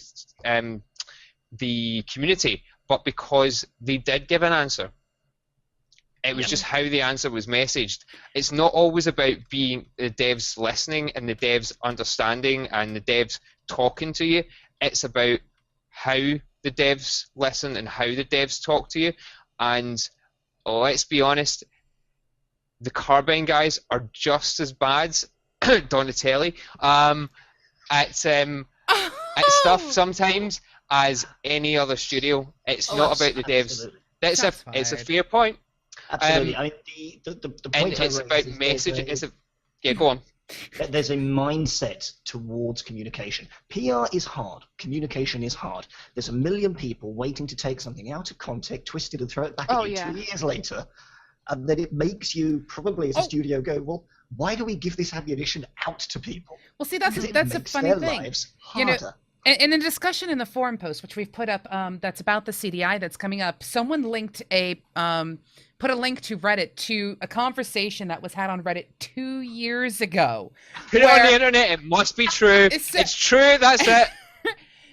the community, but because they did give an answer. It was just how the answer was messaged. It's not always about being the devs listening and the devs understanding and the devs talking to you. It's about how the devs listen and how the devs talk to you. And let's be honest, the Carbine guys are just as bad, Donatelli, at stuff sometimes as any other studio. It's not about the devs. It's a fair point. Absolutely. I mean, the point it's about message. Go on. There's a mindset towards communication. PR is hard. Communication is hard. There's a million people waiting to take something out of context, twist it, and throw it back at you 2 years later. And then it makes you probably, as a studio, go, well, why do we give this ammunition out to people? Well, see, that's a funny thing. Lives harder. In a discussion in the forum post, which we've put up, that's about the CDI that's coming up, someone linked put a link to Reddit to a conversation that was had on Reddit 2 years ago. Put it on the internet. It must be true. It's true. That's it.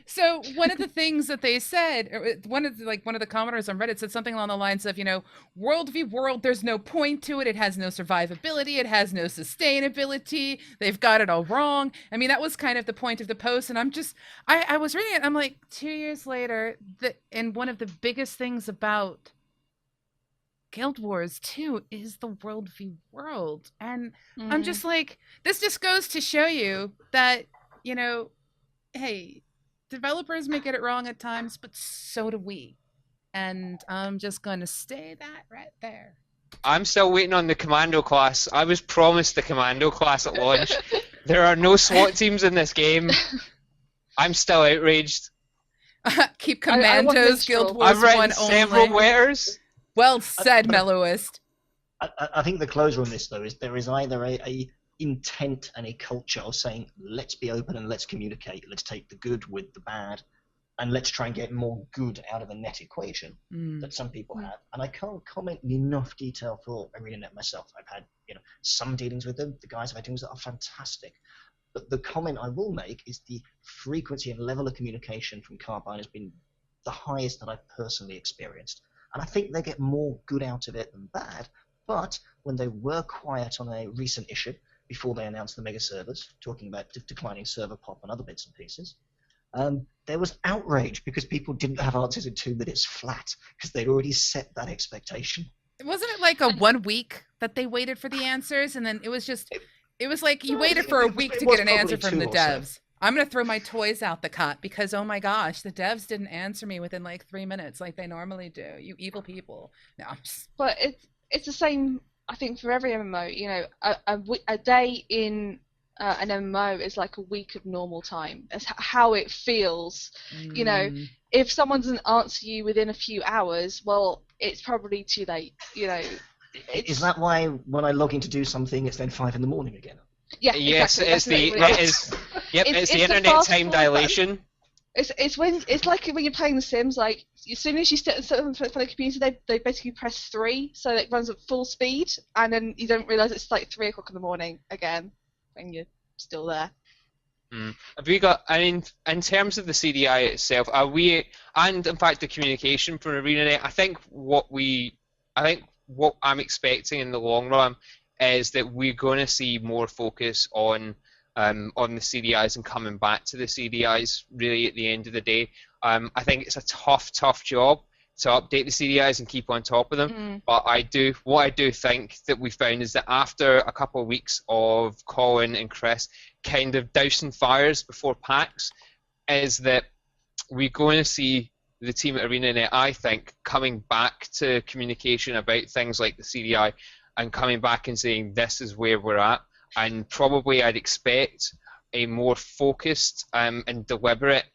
So one of the things that they said, one of the commenters on Reddit said something along the lines of, World v. World, there's no point to it. It has no survivability. It has no sustainability. They've got it all wrong. I mean, that was kind of the point of the post. And I was reading it. I'm like, 2 years later, and one of the biggest things about Guild Wars 2 is the World v. World. And I'm just like, this just goes to show you that, hey, developers may get it wrong at times, but so do we. And I'm just going to stay that right there. I'm still waiting on the Commando class. I was promised the Commando class at launch. There are no SWAT teams in this game. I'm still outraged. Keep Commandos, Guild Wars 1 I've written several letters. Well said, Mellowist. I think the closer on this, though, is there is either a intent and a culture of saying, let's be open and let's communicate, let's take the good with the bad, and let's try and get more good out of the net equation that some people have. And I can't comment in enough detail for ArenaNet myself. I've had some dealings with them. The guys I've had dealings with are fantastic. But the comment I will make is the frequency and level of communication from Carbine has been the highest that I've personally experienced. And I think they get more good out of it than bad. But when they were quiet on a recent issue, before they announced the mega servers, talking about declining server pop and other bits and pieces, there was outrage because people didn't have answers in 2 minutes flat because they'd already set that expectation. Wasn't it like a 1 week that they waited for the answers, and then it was like you waited for a week to get an answer from the devs? So. I'm going to throw my toys out the cot because, oh my gosh, the devs didn't answer me within like 3 minutes like they normally do. You evil people. No, I'm just... But it's the same, I think, for every MMO. A day in an MMO is like a week of normal time. That's how it feels. If someone doesn't answer you within a few hours, well, it's probably too late. Is that why when I log in to do something, it's then 5 in the morning again? Yeah. Yes, exactly. it's the internet time dilation. It's like when you're playing The Sims. Like as soon as you sit in front of the computer, they basically press 3, so it runs at full speed, and then you don't realize it's like 3 o'clock in the morning again when you're still there. Have we got? I mean, in terms of the CDI itself, are we? And in fact, the communication from ArenaNet. I think what I'm expecting in the long run is that we're going to see more focus on the CDIs and coming back to the CDIs. Really, at the end of the day, I think it's a tough job to update the CDIs and keep on top of them. But what I do think that we found is that after a couple of weeks of Colin and Chris kind of dousing fires before PAX, is that we're going to see the team at ArenaNet, I think, coming back to communication about things like the CDI and coming back and saying this is where we're at. And probably I'd expect a more focused and deliberate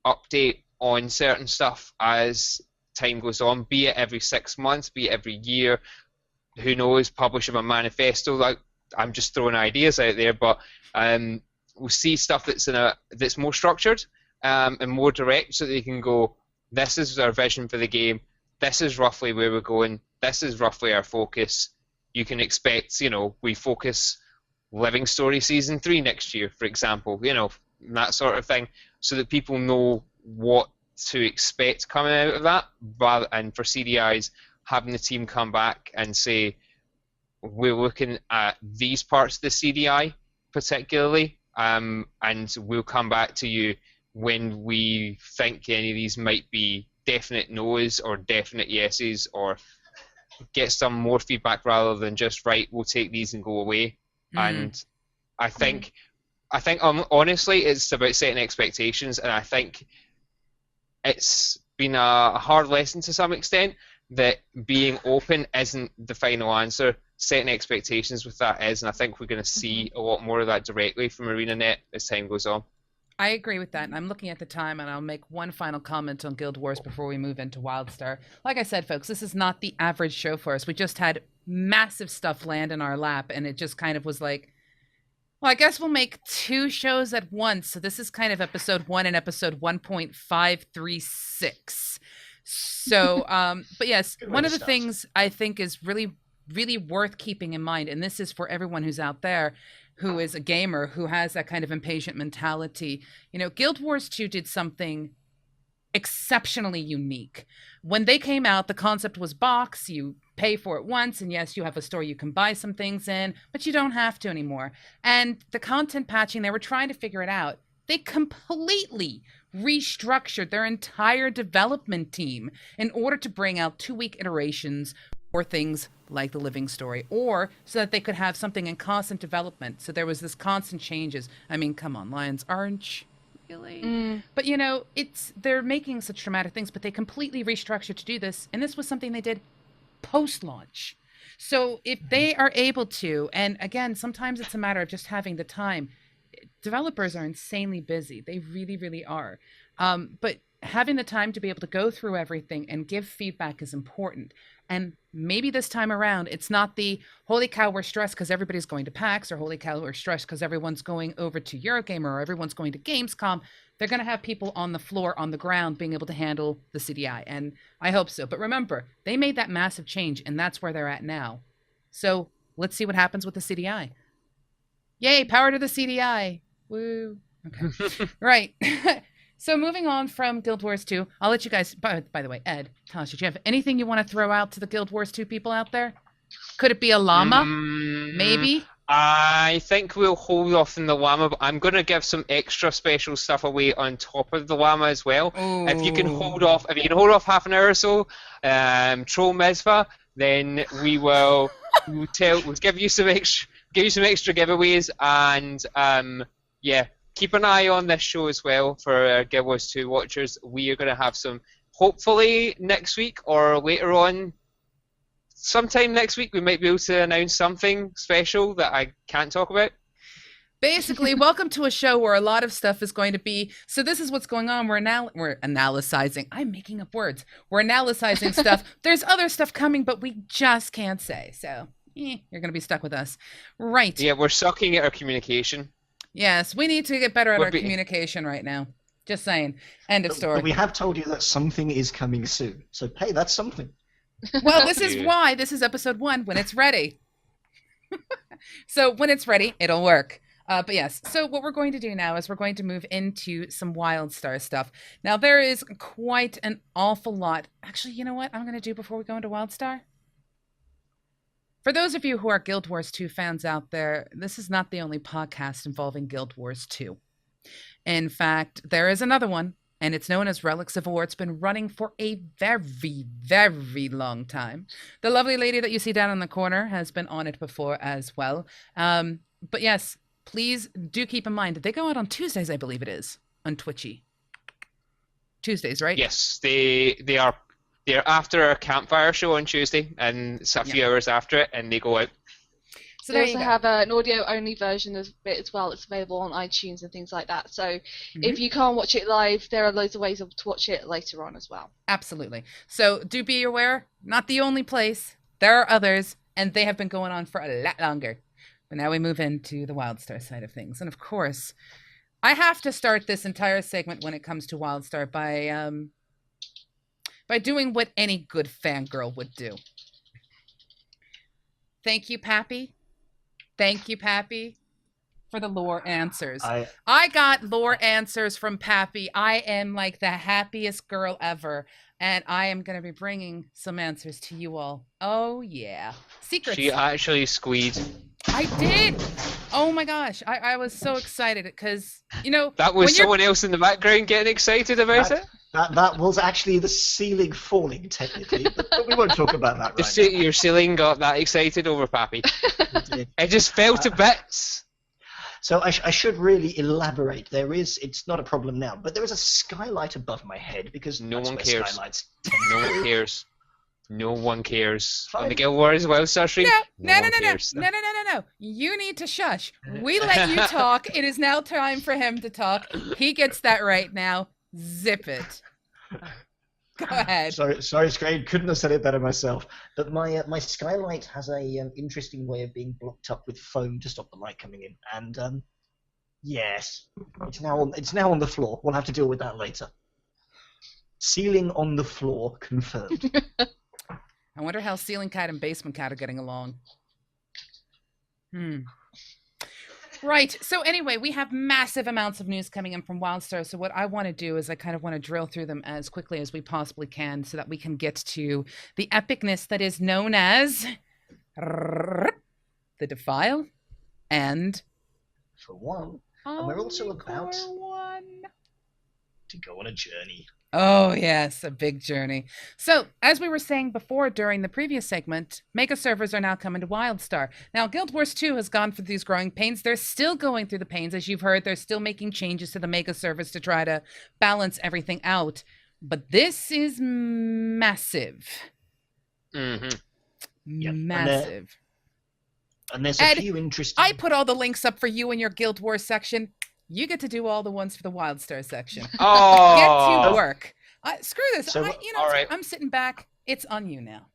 update on certain stuff as time goes on, be it every 6 months, be it every year, who knows, publish a manifesto. Like, I'm just throwing ideas out there, but we'll see stuff that's more structured and more direct, so that they can go, this is our vision for the game, this is roughly where we're going, this is roughly our focus. You can expect, we focus Living Story Season 3 next year, for example, that sort of thing, so that people know what to expect coming out of that. And for CDIs, having the team come back and say, we're looking at these parts of the CDI particularly, and we'll come back to you when we think any of these might be definite no's or definite yeses, or get some more feedback rather than just, right, we'll take these and go away. And I think honestly it's about setting expectations, and I think it's been a hard lesson to some extent that being open isn't the final answer. Setting expectations with that is, and I think we're going to see a lot more of that directly from ArenaNet as time goes on. I agree with that, and I'm looking at the time, and I'll make one final comment on Guild Wars before we move into WildStar. Like I said, folks, this is not the average show for us. We just had massive stuff land in our lap, and it just kind of was like, well, I guess we'll make 2 shows at once. So this is kind of episode 1 and episode 1.536. So, but yes, one of the things I think is really, really worth keeping in mind, and this is for everyone who's out there who is a gamer, who has that kind of impatient mentality. Guild Wars 2 did something exceptionally unique. When they came out, the concept was box. You pay for it once, and yes, you have a store you can buy some things in, but you don't have to anymore. And the content patching, they were trying to figure it out. They completely restructured their entire development team in order to bring out 2-week iterations for things like the Living Story, or so that they could have something in constant development. So there was this constant changes. I mean, come on, Lions, aren't really? But they're making such dramatic things, but they completely restructured to do this, and this was something they did post-launch. So if they are able to, and again, sometimes it's a matter of just having the time. Developers are insanely busy. They really, really are. But having the time to be able to go through everything and give feedback is important. And maybe this time around, it's not the holy cow, we're stressed because everybody's going to PAX, or holy cow, we're stressed because everyone's going over to Eurogamer, or everyone's going to Gamescom. They're going to have people on the floor, on the ground, being able to handle the CDI. And I hope so. But remember, they made that massive change, and that's where they're at now. So let's see what happens with the CDI. Yay, power to the CDI. Woo. Okay. Right. So moving on from Guild Wars 2, I'll let you guys, by the way, Ed, Tasha, do you have anything you want to throw out to the Guild Wars 2 people out there? Could it be a llama? Maybe? I think we'll hold off on the llama, but I'm going to give some extra special stuff away on top of the llama as well. Ooh. If you can hold off half an hour or so, troll Mizpah, then we'll give you some extra giveaways, and yeah. Keep an eye on this show as well for Guild Wars 2 watchers. We are going to have some, hopefully next week or later on, sometime next week, we might be able to announce something special that I can't talk about. Basically, welcome to a show where a lot of stuff is going to be, so this is what's going on. We're analyzing. I'm making up words. We're analyzing stuff. There's other stuff coming, but we just can't say. So you're going to be stuck with us. Right. Yeah, we're sucking at our communication. Yes, we need to get better at our communication right now. Just saying. End of story. But we have told you that something is coming soon. So, hey, that's something. Well, this is why. This is episode 1, when it's ready. So when it's ready, it'll work. But yes, so what we're going to do now is we're going to move into some WildStar stuff. Now, there is quite an awful lot. Actually, you know what I'm going to do before we go into WildStar? For those of you who are Guild Wars 2 fans out there, this is not the only podcast involving Guild Wars 2. In fact, there is another one, and it's known as Relics of War. It's been running for a very, very long time. The lovely lady that you see down in the corner has been on it before as well. But yes, please do keep in mind that they go out on Tuesdays, I believe it is, on Twitchy. Tuesdays, right? Yes, they are. They're after our campfire show on Tuesday, and it's a few hours after it, and they go out. So they also have an audio-only version of it as well. It's available on iTunes and things like that. So if you can't watch it live, there are loads of ways to watch it later on as well. Absolutely. So do be aware, not the only place. There are others, and they have been going on for a lot longer. But now we move into the WildStar side of things. And of course, I have to start this entire segment when it comes to WildStar by doing what any good fangirl would do. Thank you, Pappy. Thank you, Pappy, for the lore answers. I got lore answers from Pappy. I am like the happiest girl ever. And I am going to be bringing some answers to you all. Oh, yeah. Secrets. She actually squeezed. I did. Oh, my gosh. I was so excited because, you know. That was someone else in the background getting excited about it? That was actually the ceiling falling, technically, but we won't talk about that right now. Your ceiling got that excited over Pappy. It just fell to bits. So I should really elaborate. It's not a problem now, but there is a skylight above my head because no one cares. Skylights no one cares. No one cares. On the Guild Wars WildStar stream, No. You need to shush. We let you talk. It is now time for him to talk. He gets that right now. Zip it. Go ahead. Sorry, Screen. Couldn't have said it better myself. But my skylight has a interesting way of being blocked up with foam to stop the light coming in. And yes, it's now on the floor. We'll have to deal with that later. Ceiling on the floor confirmed. I wonder how Ceiling Cat and Basement Cat are getting along. Right. So anyway, we have massive amounts of news coming in from WildStar. So what I want to do is I kind of want to drill through them as quickly as we possibly can so that we can get to the epicness that is known as the Defile and for one. And we're also about to go on a journey. Oh, yes, a big journey. So, as we were saying before during the previous segment, mega servers are now coming to WildStar. Now, Guild Wars 2 has gone through these growing pains. They're still going through the pains. As you've heard, they're still making changes to the mega servers to try to balance everything out. But this is massive. Mm-hmm. Yep. Massive. And there's a few interesting... I put all the links up for you in your Guild Wars section. You get to do all the ones for the WildStar section. Oh, get to work. Screw this. So, all right. I'm sitting back. It's on you now.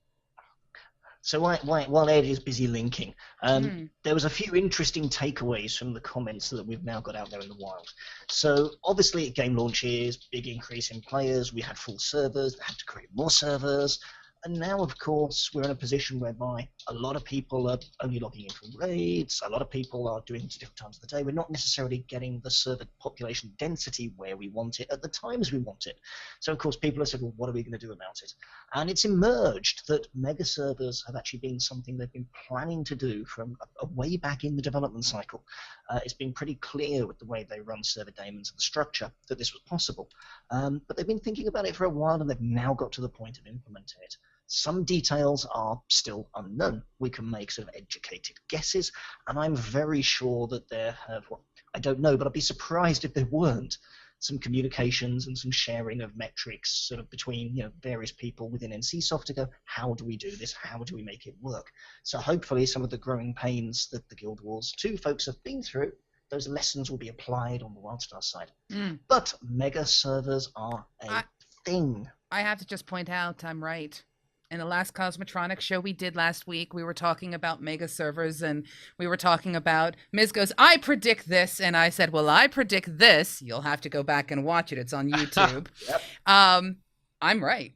So while Ed is busy linking, there was a few interesting takeaways from the comments that we've now got out there in the wild. So obviously at game launches, big increase in players. We had full servers. They had to create more servers. And now, of course, we're in a position whereby a lot of people are only logging in from raids. A lot of people are doing it at different times of the day. We're not necessarily getting the server population density where we want it at the times we want it. So, of course, people have said, well, what are we going to do about it? And it's emerged that mega servers have actually been something they've been planning to do from a way back in the development cycle. It's been pretty clear with the way they run server daemons and the structure that this was possible. But they've been thinking about it for a while, and they've now got to the point of implementing it. Some details are still unknown. We can make sort of educated guesses, and I'm very sure that there have, well, I don't know, but I'd be surprised if there weren't some communications and some sharing of metrics sort of between various people within NCSoft to go, how do we do this? How do we make it work? So hopefully some of the growing pains that the Guild Wars 2 folks have been through, those lessons will be applied on the WildStar side. But mega servers are a thing. I have to just point out I'm right. In the last Cosmotronic show we did last week, we were talking about mega servers, and we were talking about, Miz goes, I predict this, and I said, well, I predict this. You'll have to go back and watch it. It's on YouTube. Yep. I'm right.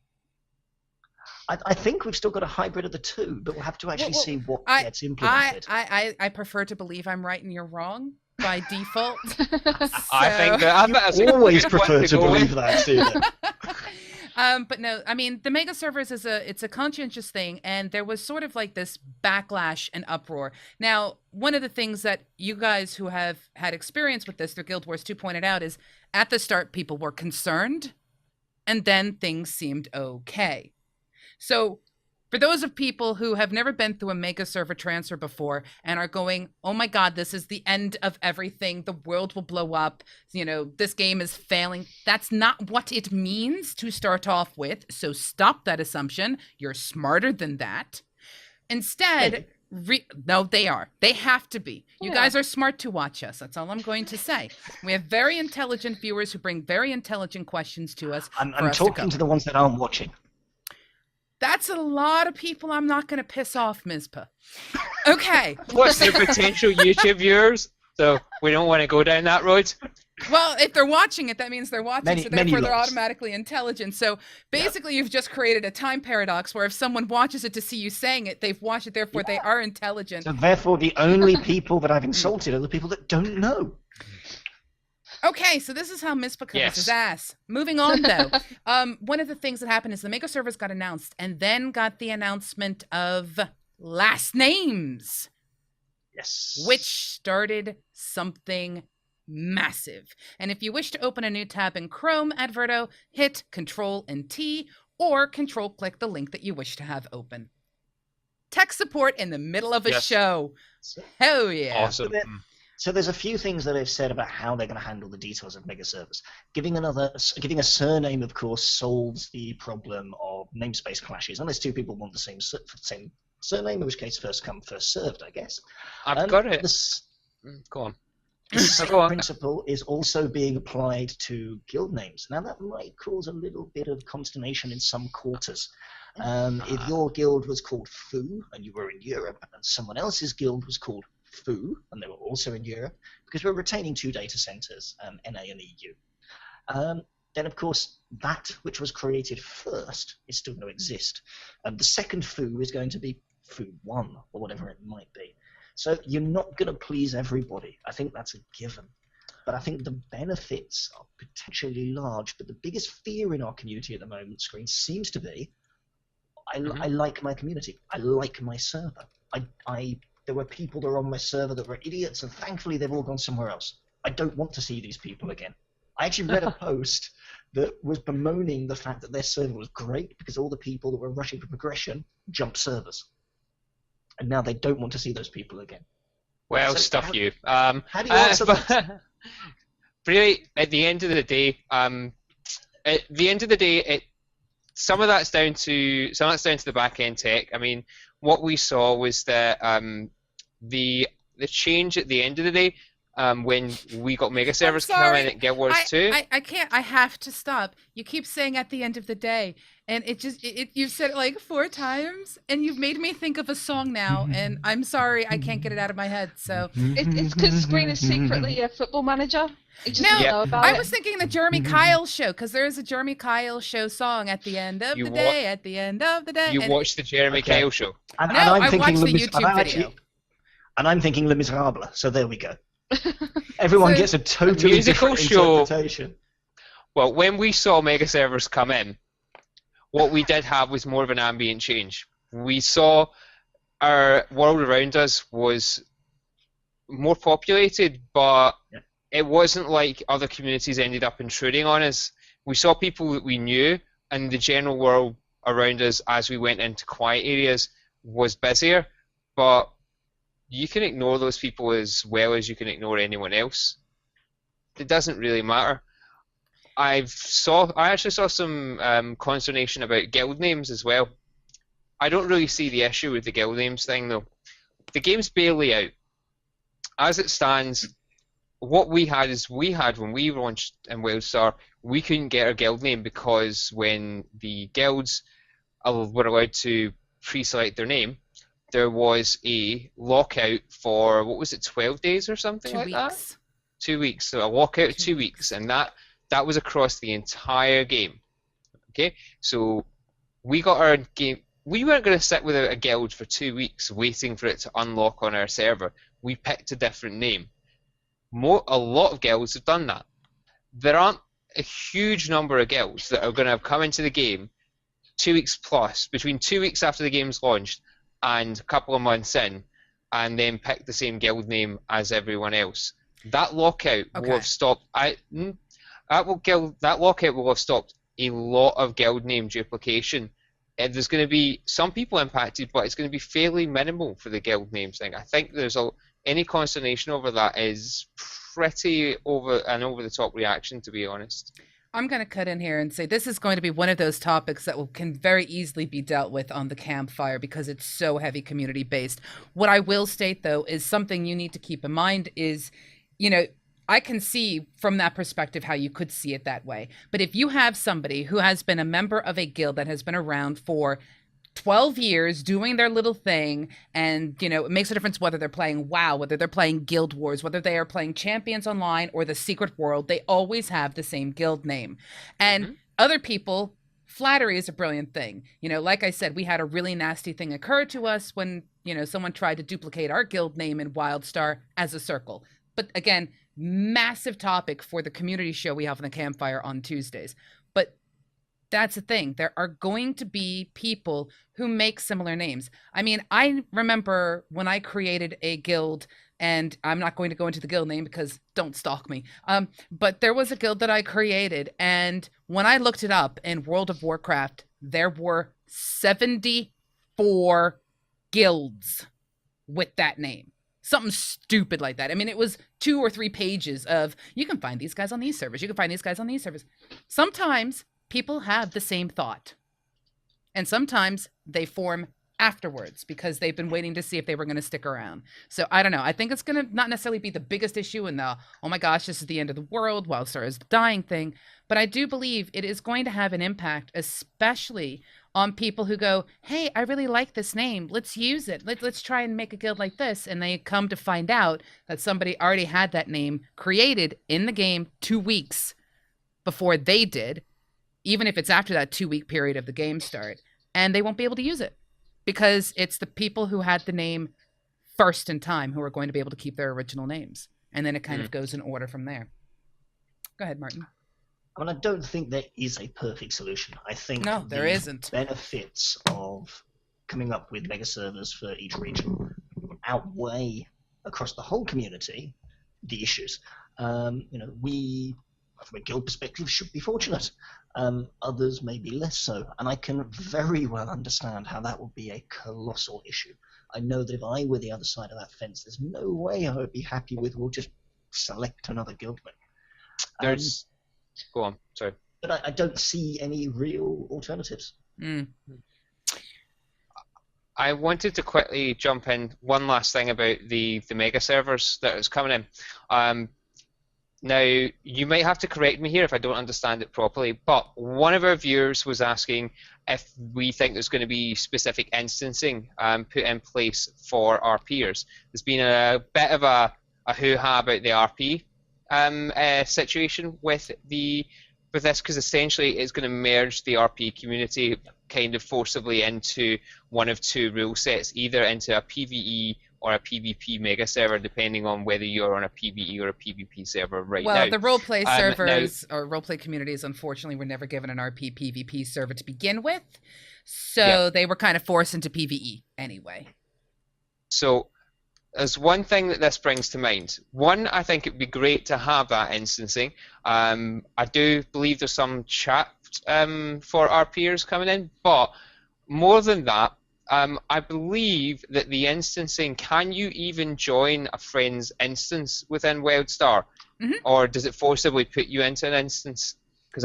I think we've still got a hybrid of the two, but we'll have to actually see what gets implemented. I prefer to believe I'm right and you're wrong, by default. I think that I always prefer to believe that, Stephen. But no, I mean, the mega servers it's a conscientious thing, and there was sort of like this backlash and uproar. Now, one of the things that you guys who have had experience with this through Guild Wars 2 pointed out is at the start people were concerned, and then things seemed okay. So for those of people who have never been through a mega server transfer before and are going, oh my God, this is the end of everything. The world will blow up. You know, this game is failing. That's not what it means to start off with. So stop that assumption. You're smarter than that. Instead, no, they are. They have to be. You guys are smart to watch us. That's all I'm going to say. We have very intelligent viewers who bring very intelligent questions to us. I'm talking to the ones that aren't watching. That's a lot of people I'm not going to piss off, Mizpah. Okay. What's their potential YouTube viewers? So we don't want to go down that road. Well, if they're watching it, that means they're watching, so therefore they're lots. automatically intelligent. So basically you've just created a time paradox where if someone watches it to see you saying it, they've watched it, therefore they are intelligent. So therefore the only people that I've insulted are the people that don't know. Okay, so this is how Mizpah covers his ass. Moving on, though. One of the things that happened is the mega servers got announced and then got the announcement of last names. Yes. Which started something massive. And if you wish to open a new tab in Chrome, Adverto, hit Control and T or Control click the link that you wish to have open. Tech support in the middle of a show. Hell yeah. Awesome. So there's a few things that they've said about how they're going to handle the details of mega servers. Giving a surname, of course, solves the problem of namespace clashes, unless two people want the same surname, in which case first come, first served, I guess. I've got it. Go on. The same principle is also being applied to guild names. Now that might cause a little bit of consternation in some quarters. If your guild was called Foo and you were in Europe, and someone else's guild was called Foo, and they were also in Europe, because we're retaining two data centers, NA and EU. Then, of course, that which was created first is still going to exist. The second Foo is going to be Foo 1, or whatever it might be. So you're not going to please everybody. I think that's a given. But I think the benefits are potentially large. But the biggest fear in our community at the moment, Screen, seems to be, I like my community. I like my server. There were people that were on my server that were idiots, and thankfully they've all gone somewhere else. I don't want to see these people again. I actually read a post that was bemoaning the fact that their server was great because all the people that were rushing for progression jumped servers. And now they don't want to see those people again. Well, So stuff how- you. How do you answer that? Really, at the end of the day, some of that's down to the back end tech. I mean, what we saw was that the change at the end of the day, when we got mega servers coming in at Guild Wars 2. I can't. I have to stop. You keep saying at the end of the day, and you've said it like 4 times, and you've made me think of a song now, and I'm sorry, I can't get it out of my head. So It's because Screen is secretly a football manager. He just doesn't know about I it. was thinking the Jeremy Kyle show, because there is a Jeremy Kyle show song at the end of the day. At the end of the day. You watched the Jeremy Kyle show. And No, I'm I thinking watched the Les Mis- YouTube and I'm video. and I'm thinking Les Miserables, so there we go. Everyone gets a totally musical different show. interpretation. Well, when we saw mega servers come in, what we did have was more of an ambient change. We saw our world around us was more populated, but it wasn't like other communities ended up intruding on us. We saw people that we knew, and the general world around us as we went into quiet areas was busier, but you can ignore those people as well as you can ignore anyone else. It doesn't really matter. I actually saw some consternation about guild names as well. I don't really see the issue with the guild names thing though. The game's barely out. As it stands, what we had when we launched in WildStar, we couldn't get our guild name because when the guilds were allowed to pre-select their name, there was a lockout for, 12 days or something 2 like that? weeks. 2 weeks. So a lockout of 2 weeks, and that was across the entire game. Okay, so we got our game. We weren't going to sit without a guild for 2 weeks waiting for it to unlock on our server. We picked a different name. A lot of guilds have done that. There aren't a huge number of guilds that are going to have come into the game 2 weeks plus, between 2 weeks after the game's launched and a couple of months in, and then pick the same guild name as everyone else. That lockout will have stopped. That lockout will have stopped a lot of guild name duplication. There's going to be some people impacted, but it's going to be fairly minimal for the guild names thing. I think any consternation over that is pretty over the top reaction, to be honest. I'm going to cut in here and say this is going to be one of those topics that can very easily be dealt with on the campfire because it's so heavy community based. What I will state, though, is something you need to keep in mind is, I can see from that perspective how you could see it that way. But if you have somebody who has been a member of a guild that has been around for 12 years doing their little thing, and it makes a difference whether they're playing WoW, whether they're playing Guild Wars, whether they are playing Champions Online or the Secret World, they always have the same guild name. And other people, flattery is a brilliant thing. Like I said, we had a really nasty thing occur to us when someone tried to duplicate our guild name in WildStar as a circle. But again, massive topic for the community show we have on the campfire on Tuesdays. But that's the thing. There are going to be people who make similar names. I mean, I remember when I created a guild, and I'm not going to go into the guild name because don't stalk me. But there was a guild that I created, and when I looked it up in World of Warcraft, there were 74 guilds with that name. Something stupid like that. I mean, it was 2 or 3 pages of, you can find these guys on these servers. You can find these guys on these servers. Sometimes people have the same thought. And sometimes they form afterwards because they've been waiting to see if they were going to stick around. So I don't know. I think it's going to not necessarily be the biggest issue in the, oh my gosh, this is the end of the world, WildStar is dying thing. But I do believe it is going to have an impact, especially on people who go, hey, I really like this name. Let's use it. Let's try and make a guild like this. And they come to find out that somebody already had that name created in the game 2 weeks before they did, even if it's after that 2-week period of the game start. And they won't be able to use it because it's the people who had the name first in time who are going to be able to keep their original names. And then it kind of goes in order from there. Go ahead, Martin. I mean, I don't think there is a perfect solution. I think there isn't. Benefits of coming up with mega servers for each region outweigh across the whole community the issues. We, from a guild perspective, should be fortunate. Others may be less so, and I can very well understand how that would be a colossal issue. I know that if I were the other side of that fence, there's no way I would be happy with, we'll just select another guildman. Go on, sorry. But I don't see any real alternatives. I wanted to quickly jump in one last thing about the mega servers that is coming in. Now, you might have to correct me here if I don't understand it properly, but one of our viewers was asking if we think there's going to be specific instancing put in place for RPers. There's been a bit of a hoo-ha about the RP situation with this, because essentially it's going to merge the RP community kind of forcibly into one of 2 rule sets, either into a PvE or a PvP mega server, depending on whether you're on a PvE or a PvP server now. Well, the roleplay servers or roleplay communities, unfortunately, were never given an RP PvP server to begin with, so they were kind of forced into PvE anyway. So there's one thing that this brings to mind. One, I think it would be great to have that instancing. I do believe there's some chat for RPers coming in, but more than that, I believe that the instancing, can you even join a friend's instance within WildStar? Or does it forcibly put you into an instance? Because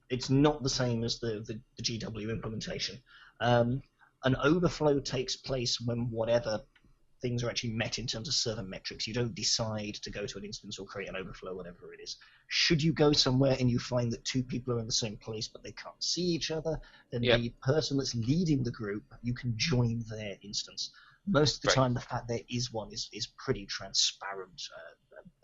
it's not the same as the GW implementation. An overflow takes place when whatever things are actually met in terms of server metrics. You don't decide to go to an instance or create an overflow, whatever it is. Should you go somewhere and you find that 2 people are in the same place but they can't see each other, then the person that's leading the group, you can join their instance. Most of the time, the fact there is one is pretty transparent.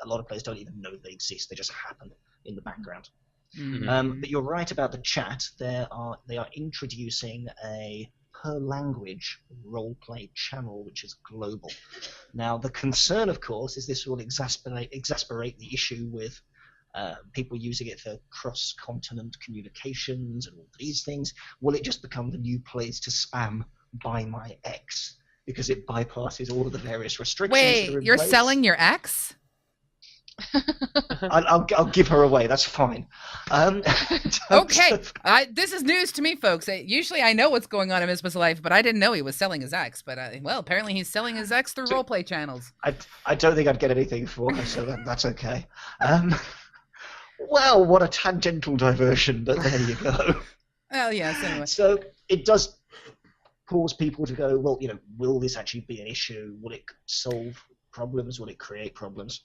A lot of players don't even know they exist. They just happen in the background. But you're right about the chat. They are introducing a per language roleplay channel which is global. Now, the concern, of course, is this will exasperate the issue with people using it for cross-continent communications and all these things. Will it just become the new place to spam "buy my X" because it bypasses all of the various restrictions that are in Wait, you're place? selling your X? I'll give her away. That's fine. Okay, this is news to me, folks. Usually I know what's going on in Mizpah's life, but I didn't know he was selling his X. But well, apparently he's selling his X through roleplay channels. I don't think I'd get anything for her, so that's okay. Well, what a tangential diversion, but there you go. Well, yes. Anyway, so it does cause people to go, well, will this actually be an issue? Will it solve problems? Will it create problems?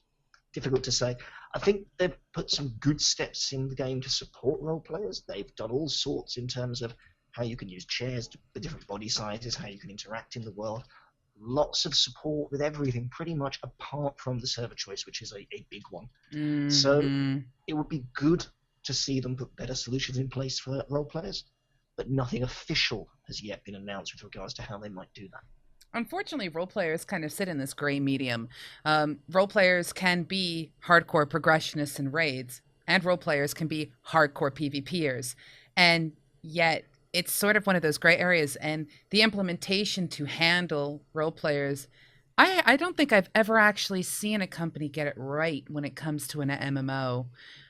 Difficult to say. I think they've put some good steps in the game to support role players. They've done all sorts in terms of how you can use chairs, the different body sizes, how you can interact in the world. Lots of support with everything, pretty much apart from the server choice, which is a big one. Mm-hmm. So it would be good to see them put better solutions in place for role players, but nothing official has yet been announced with regards to how they might do that. Unfortunately, role players kind of sit in this gray medium. Role players can be hardcore progressionists in raids, and role players can be hardcore PvPers. And yet, it's sort of one of those gray areas. And the implementation to handle role players, I don't think I've ever actually seen a company get it right when it comes to an MMO.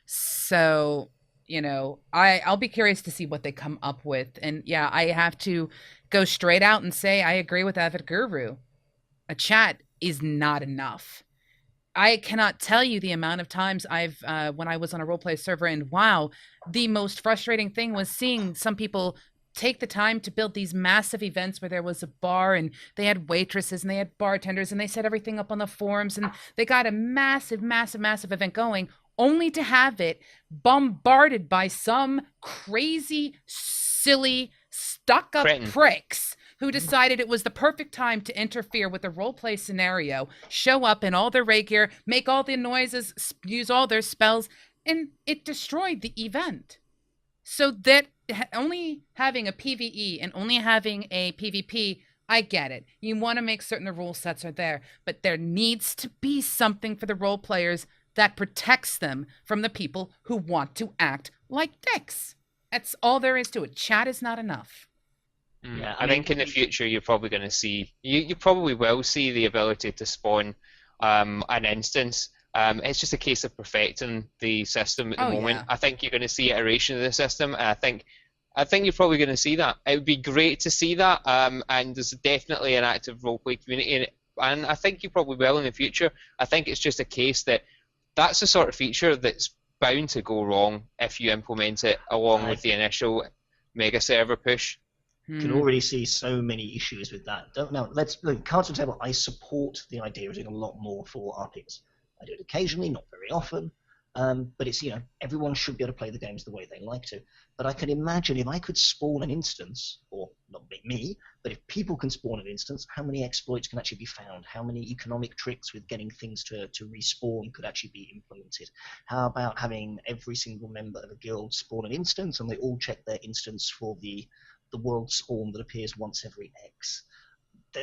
So, I'll be curious to see what they come up with. And yeah, I have to go straight out and say I agree with Avid Guru. A chat is not enough. I cannot tell you the amount of times when I was on a roleplay server, and wow, the most frustrating thing was seeing some people take the time to build these massive events where there was a bar and they had waitresses and they had bartenders and they set everything up on the forums and they got a massive event going, only to have it bombarded by some crazy, silly, stuck-up pricks who decided it was the perfect time to interfere with the roleplay scenario, show up in all their raid gear, make all the noises, use all their spells, and it destroyed the event. So that only having a PvE and only having a PvP, I get it. You want to make certain the rule sets are there, but there needs to be something for the role players that protects them from the people who want to act like dicks. That's all there is to it. Chat is not enough. Yeah, I think in the future you're probably going to see, you probably will see the ability to spawn an instance. It's just a case of perfecting the system at the moment. Yeah. I think you're going to see iteration of the system, and I think you're probably going to see that. It would be great to see that, and there's definitely an active roleplay community, and I think you probably will in the future. I think it's just a case that's the sort of feature that's bound to go wrong if you implement it along with the initial mega server push. You can already see so many issues with that. Cards on the table, I support the idea of doing a lot more for RPs. I do it occasionally, not very often, but it's, everyone should be able to play the games the way they like to. But I can imagine if I could spawn an instance, or not me, but if people can spawn an instance, how many exploits can actually be found? How many economic tricks with getting things to respawn could actually be implemented? How about having every single member of a guild spawn an instance and they all check their instance for the world spawn that appears once every X?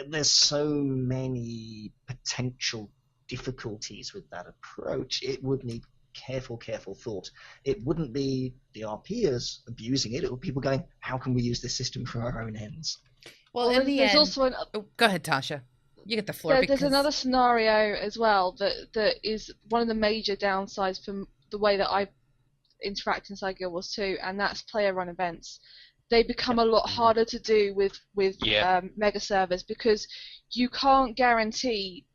There's so many potential difficulties with that approach. It would need careful thought. It wouldn't be the RPers abusing it. It would be people going, how can we use this system for our own ends? Well, in the end... Also go ahead, Tasha. You get the floor. There's another scenario as well that is one of the major downsides from the way that I interact inside Guild Wars 2, and that's player-run events. They become a lot harder to do with mega servers because you can't guarantee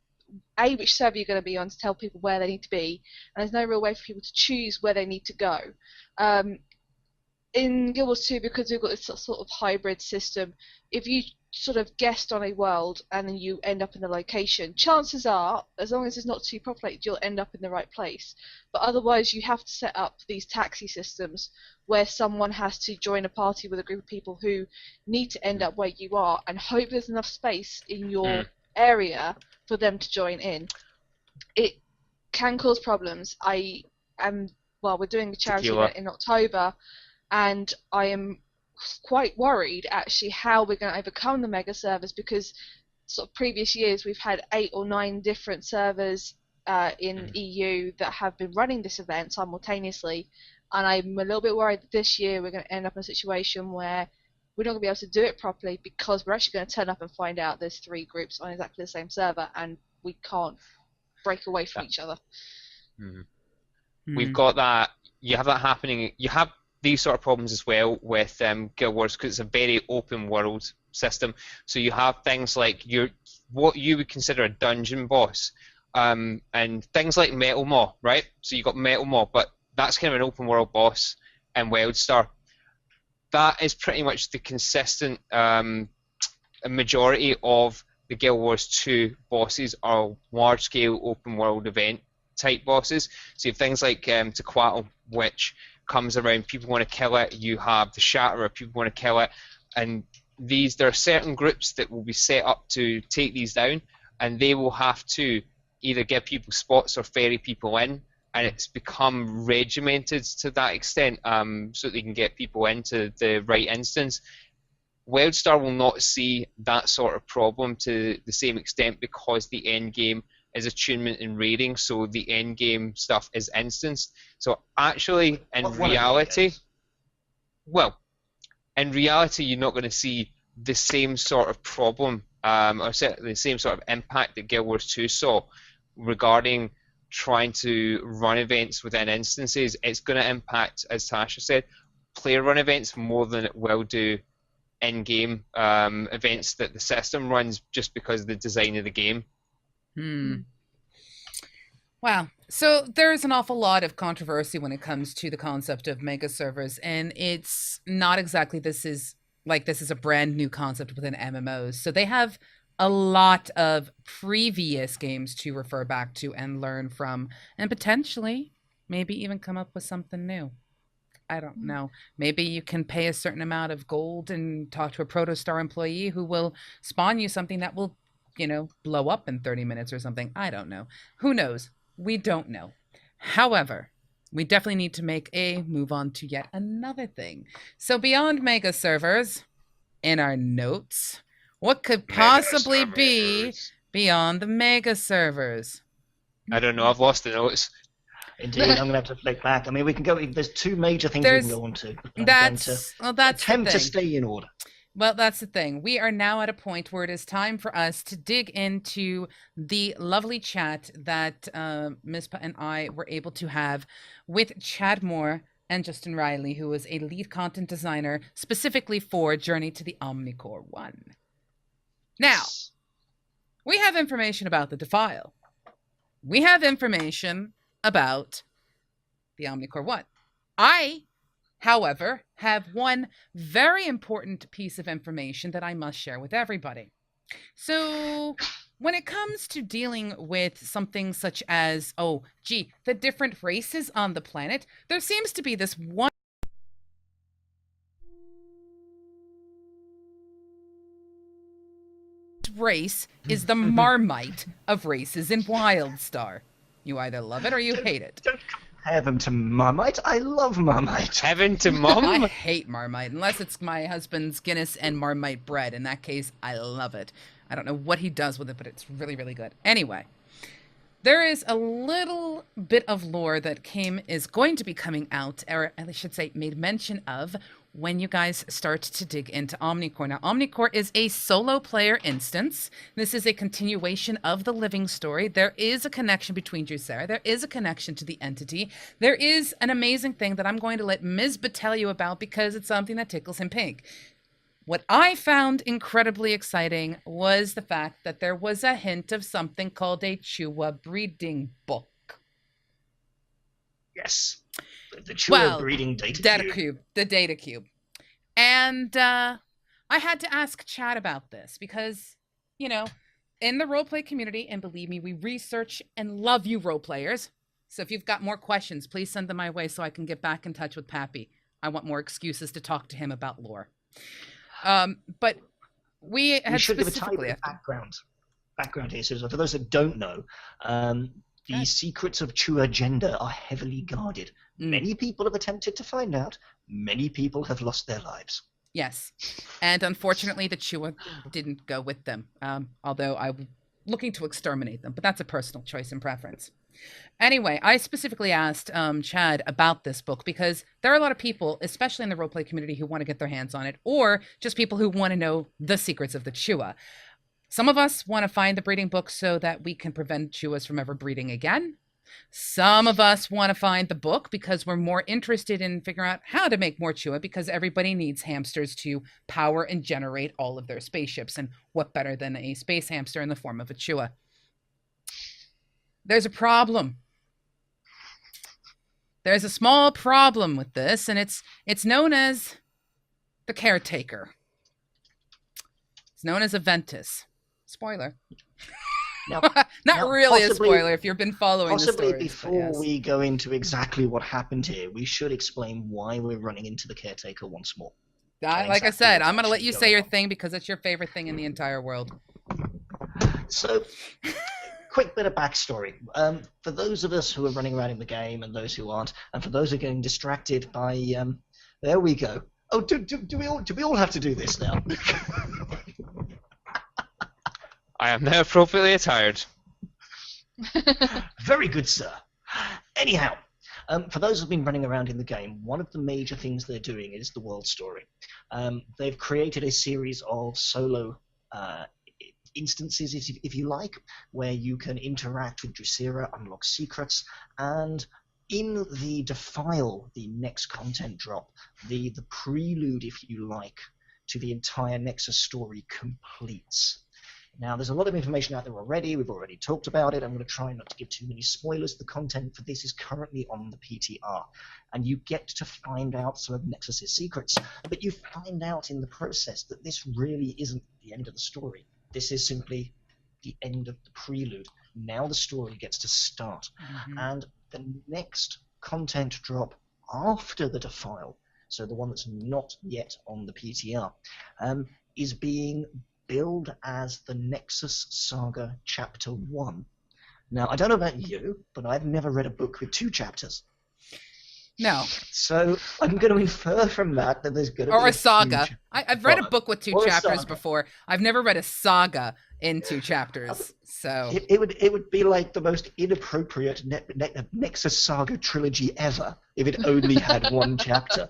which server you're going to be on to tell people where they need to be, and there's no real way for people to choose where they need to go. In Guild Wars 2, because we've got this sort of hybrid system, if you sort of guest on a world and then you end up in the location, chances are, as long as it's not too populated, you'll end up in the right place. But otherwise, you have to set up these taxi systems where someone has to join a party with a group of people who need to end up where you are and hope there's enough space in your area for them to join in. It can cause problems. We're doing a charity event in October, and I am quite worried actually how we're going to overcome the mega servers, because sort of previous years we've had 8 or 9 different servers in EU that have been running this event simultaneously, and I'm a little bit worried that this year we're going to end up in a situation where we're not going to be able to do it properly, because we're actually going to turn up and find out there's 3 groups on exactly the same server and we can't break away from each other. We've got that. You have that happening. You have these sort of problems as well with Guild Wars, because it's a very open world system. So you have things like what you would consider a dungeon boss, and things like Metal Maw, right? So you've got Metal Maw, but that's kind of an open world boss in WildStar. That is pretty much the consistent majority of the Guild Wars 2 bosses are large-scale open world event type bosses. So you have things like Tequatl, which comes around, people want to kill it. You have the Shatterer, people want to kill it, and there are certain groups that will be set up to take these down, and they will have to either give people spots or ferry people in. And it's become regimented to that extent, so they can get people into the right instance. WildStar will not see that sort of problem to the same extent, because the end game is attunement and raiding, so the end game stuff is instanced. So actually, in reality, you're not going to see the same sort of problem, or certainly the same sort of impact that Guild Wars 2 saw regarding trying to run events within instances. It's going to impact, as Tasha said, player run events more than it will do in-game events that the system runs, just because of the design of the game. Wow. So there's an awful lot of controversy when it comes to the concept of mega servers, and it's not exactly this is a brand new concept within MMOs. So they have a lot of previous games to refer back to and learn from, and potentially maybe even come up with something new. I don't know. Maybe you can pay a certain amount of gold and talk to a Protostar employee who will spawn you something that will, blow up in 30 minutes or something. I don't know. Who knows? We don't know. However, we definitely need to make a move on to yet another thing. So beyond mega servers, in our notes, what could possibly be beyond the mega servers? I don't know. I've lost the notes. Indeed, I'm going to have to flick back. I mean, we can go. There's 2 major things we can go on to. That's attempt to stay in order. Well, that's the thing. We are now at a point where it is time for us to dig into the lovely chat that Mizpah and I were able to have with Chad Moore and Justin Riley, who was a lead content designer specifically for Journey to the Omni-Core 1. Now, we have information about the Defile. We have information about the Omni-Core 1. I, however, have one very important piece of information that I must share with everybody. So when it comes to dealing with something such as, the different races on the planet, there seems to be this one race is the Marmite of races in WildStar. You either love it or you hate it. Don't compare them to Marmite. I love Marmite. Heaven to Mum? I hate Marmite, unless it's my husband's Guinness and Marmite bread. In that case, I love it. I don't know what he does with it, but it's really, really good. Anyway, there is a little bit of lore that is going to be coming out, or I should say made mention of, when you guys start to dig into Omni-Core. Now, Omni-Core is a solo player instance. This is a continuation of the living story. There is a connection between JOSEY. There is a connection to the entity. There is an amazing thing that I'm going to let Mizpah tell you about, because it's something that tickles him pink. What I found incredibly exciting was the fact that there was a hint of something called a chua breeding book. Yes. The chua breeding data cube. The data cube. And I had to ask Chad about this because, in the roleplay community, and believe me, we research and love you role players. So if you've got more questions, please send them my way so I can get back in touch with Pappy. I want more excuses to talk to him about lore. But we should give a tiny bit of background here. So for those that don't know, the secrets of chua gender are heavily guarded. Many people have attempted to find out. Many people have lost their lives. Yes. And unfortunately, the chua didn't go with them, although I'm looking to exterminate them, but that's a personal choice and preference. Anyway, I specifically asked Chad about this book because there are a lot of people, especially in the roleplay community, who want to get their hands on it, or just people who want to know the secrets of the chua. Some of us want to find the breeding book so that we can prevent chuas from ever breeding again. Some of us want to find the book because we're more interested in figuring out how to make more chua, because everybody needs hamsters to power and generate all of their spaceships. And what better than a space hamster in the form of a chua? There's a problem. There's a small problem with this, and it's known as the caretaker. It's known as Aventus. Spoiler. Not really a spoiler if you've been following the stories. Possibly before we go into exactly what happened here, we should explain why we're running into the caretaker once more. Like I said, I'm going to let you say your thing because it's your favorite thing in the entire world. So, quick bit of backstory. For those of us who are running around in the game and those who aren't, and for those who are getting distracted by... there we go. Oh, do we all have to do this now? I am now appropriately attired. Very good, sir. Anyhow, for those who've been running around in the game, one of the major things they're doing is the world story. They've created a series of solo instances, if you like, where you can interact with Drusilla, unlock secrets, and in the Defile, the next content drop, the prelude, if you like, to the entire Nexus story completes. Now, there's a lot of information out there already. We've already talked about it. I'm going to try not to give too many spoilers. The content for this is currently on the PTR, and you get to find out some of Nexus's secrets, but you find out in the process that this really isn't the end of the story. This is simply the end of the prelude. Now the story gets to start, and the next content drop after the Defile, so the one that's not yet on the PTR, is being billed as the Nexus Saga Chapter 1. Now, I don't know about you, but I've never read a book with 2 chapters. No. So I'm going to infer from that there's going to be a saga. I've read a book with 2 chapters before. I've never read a saga in 2 chapters. So it would be like the most inappropriate Nexus Saga trilogy ever if it only had 1 chapter.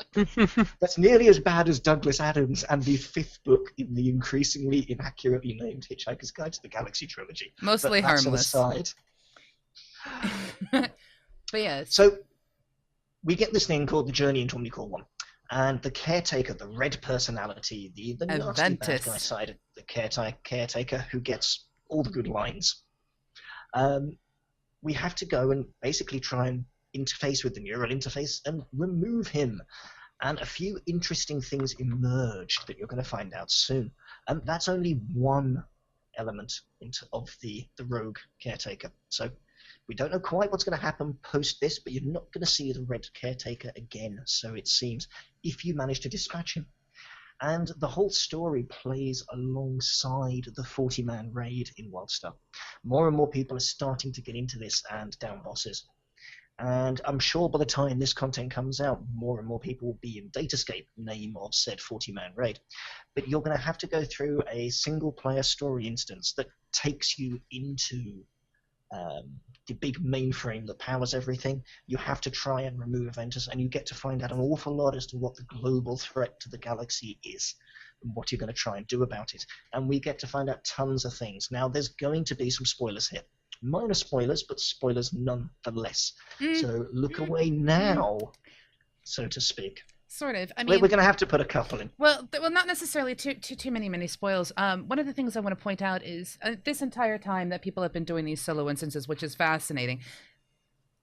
That's nearly as bad as Douglas Adams and the 5th book in the increasingly inaccurately named Hitchhiker's Guide to the Galaxy trilogy. Mostly but that's harmless. An aside. But yes. So we get this thing called the Journey into Omni-Core 1. And the caretaker, the red personality, the nasty bad guy side, the caretaker who gets all the good lines. We have to go and basically try and interface with the neural interface and remove him. And a few interesting things emerge that you're going to find out soon. And that's only one element of the rogue caretaker. So we don't know quite what's going to happen post this, but you're not going to see the red caretaker again, so it seems, if you manage to dispatch him. And the whole story plays alongside the 40-man raid in WildStar. More and more people are starting to get into this and down bosses. And I'm sure by the time this content comes out, more and more people will be in Datascape, name of said 40-man raid. But you're going to have to go through a single-player story instance that takes you into the big mainframe that powers everything. You have to try and remove Aventus, and you get to find out an awful lot as to what the global threat to the galaxy is and what you're going to try and do about it. And we get to find out tons of things. Now, there's going to be some spoilers here. Minor spoilers, but spoilers nonetheless. So look away now, so to speak. Sort of. I mean, we're going to have to put a couple in. Well, not necessarily too many spoils. One of the things I want to point out is this entire time that people have been doing these solo instances, which is fascinating.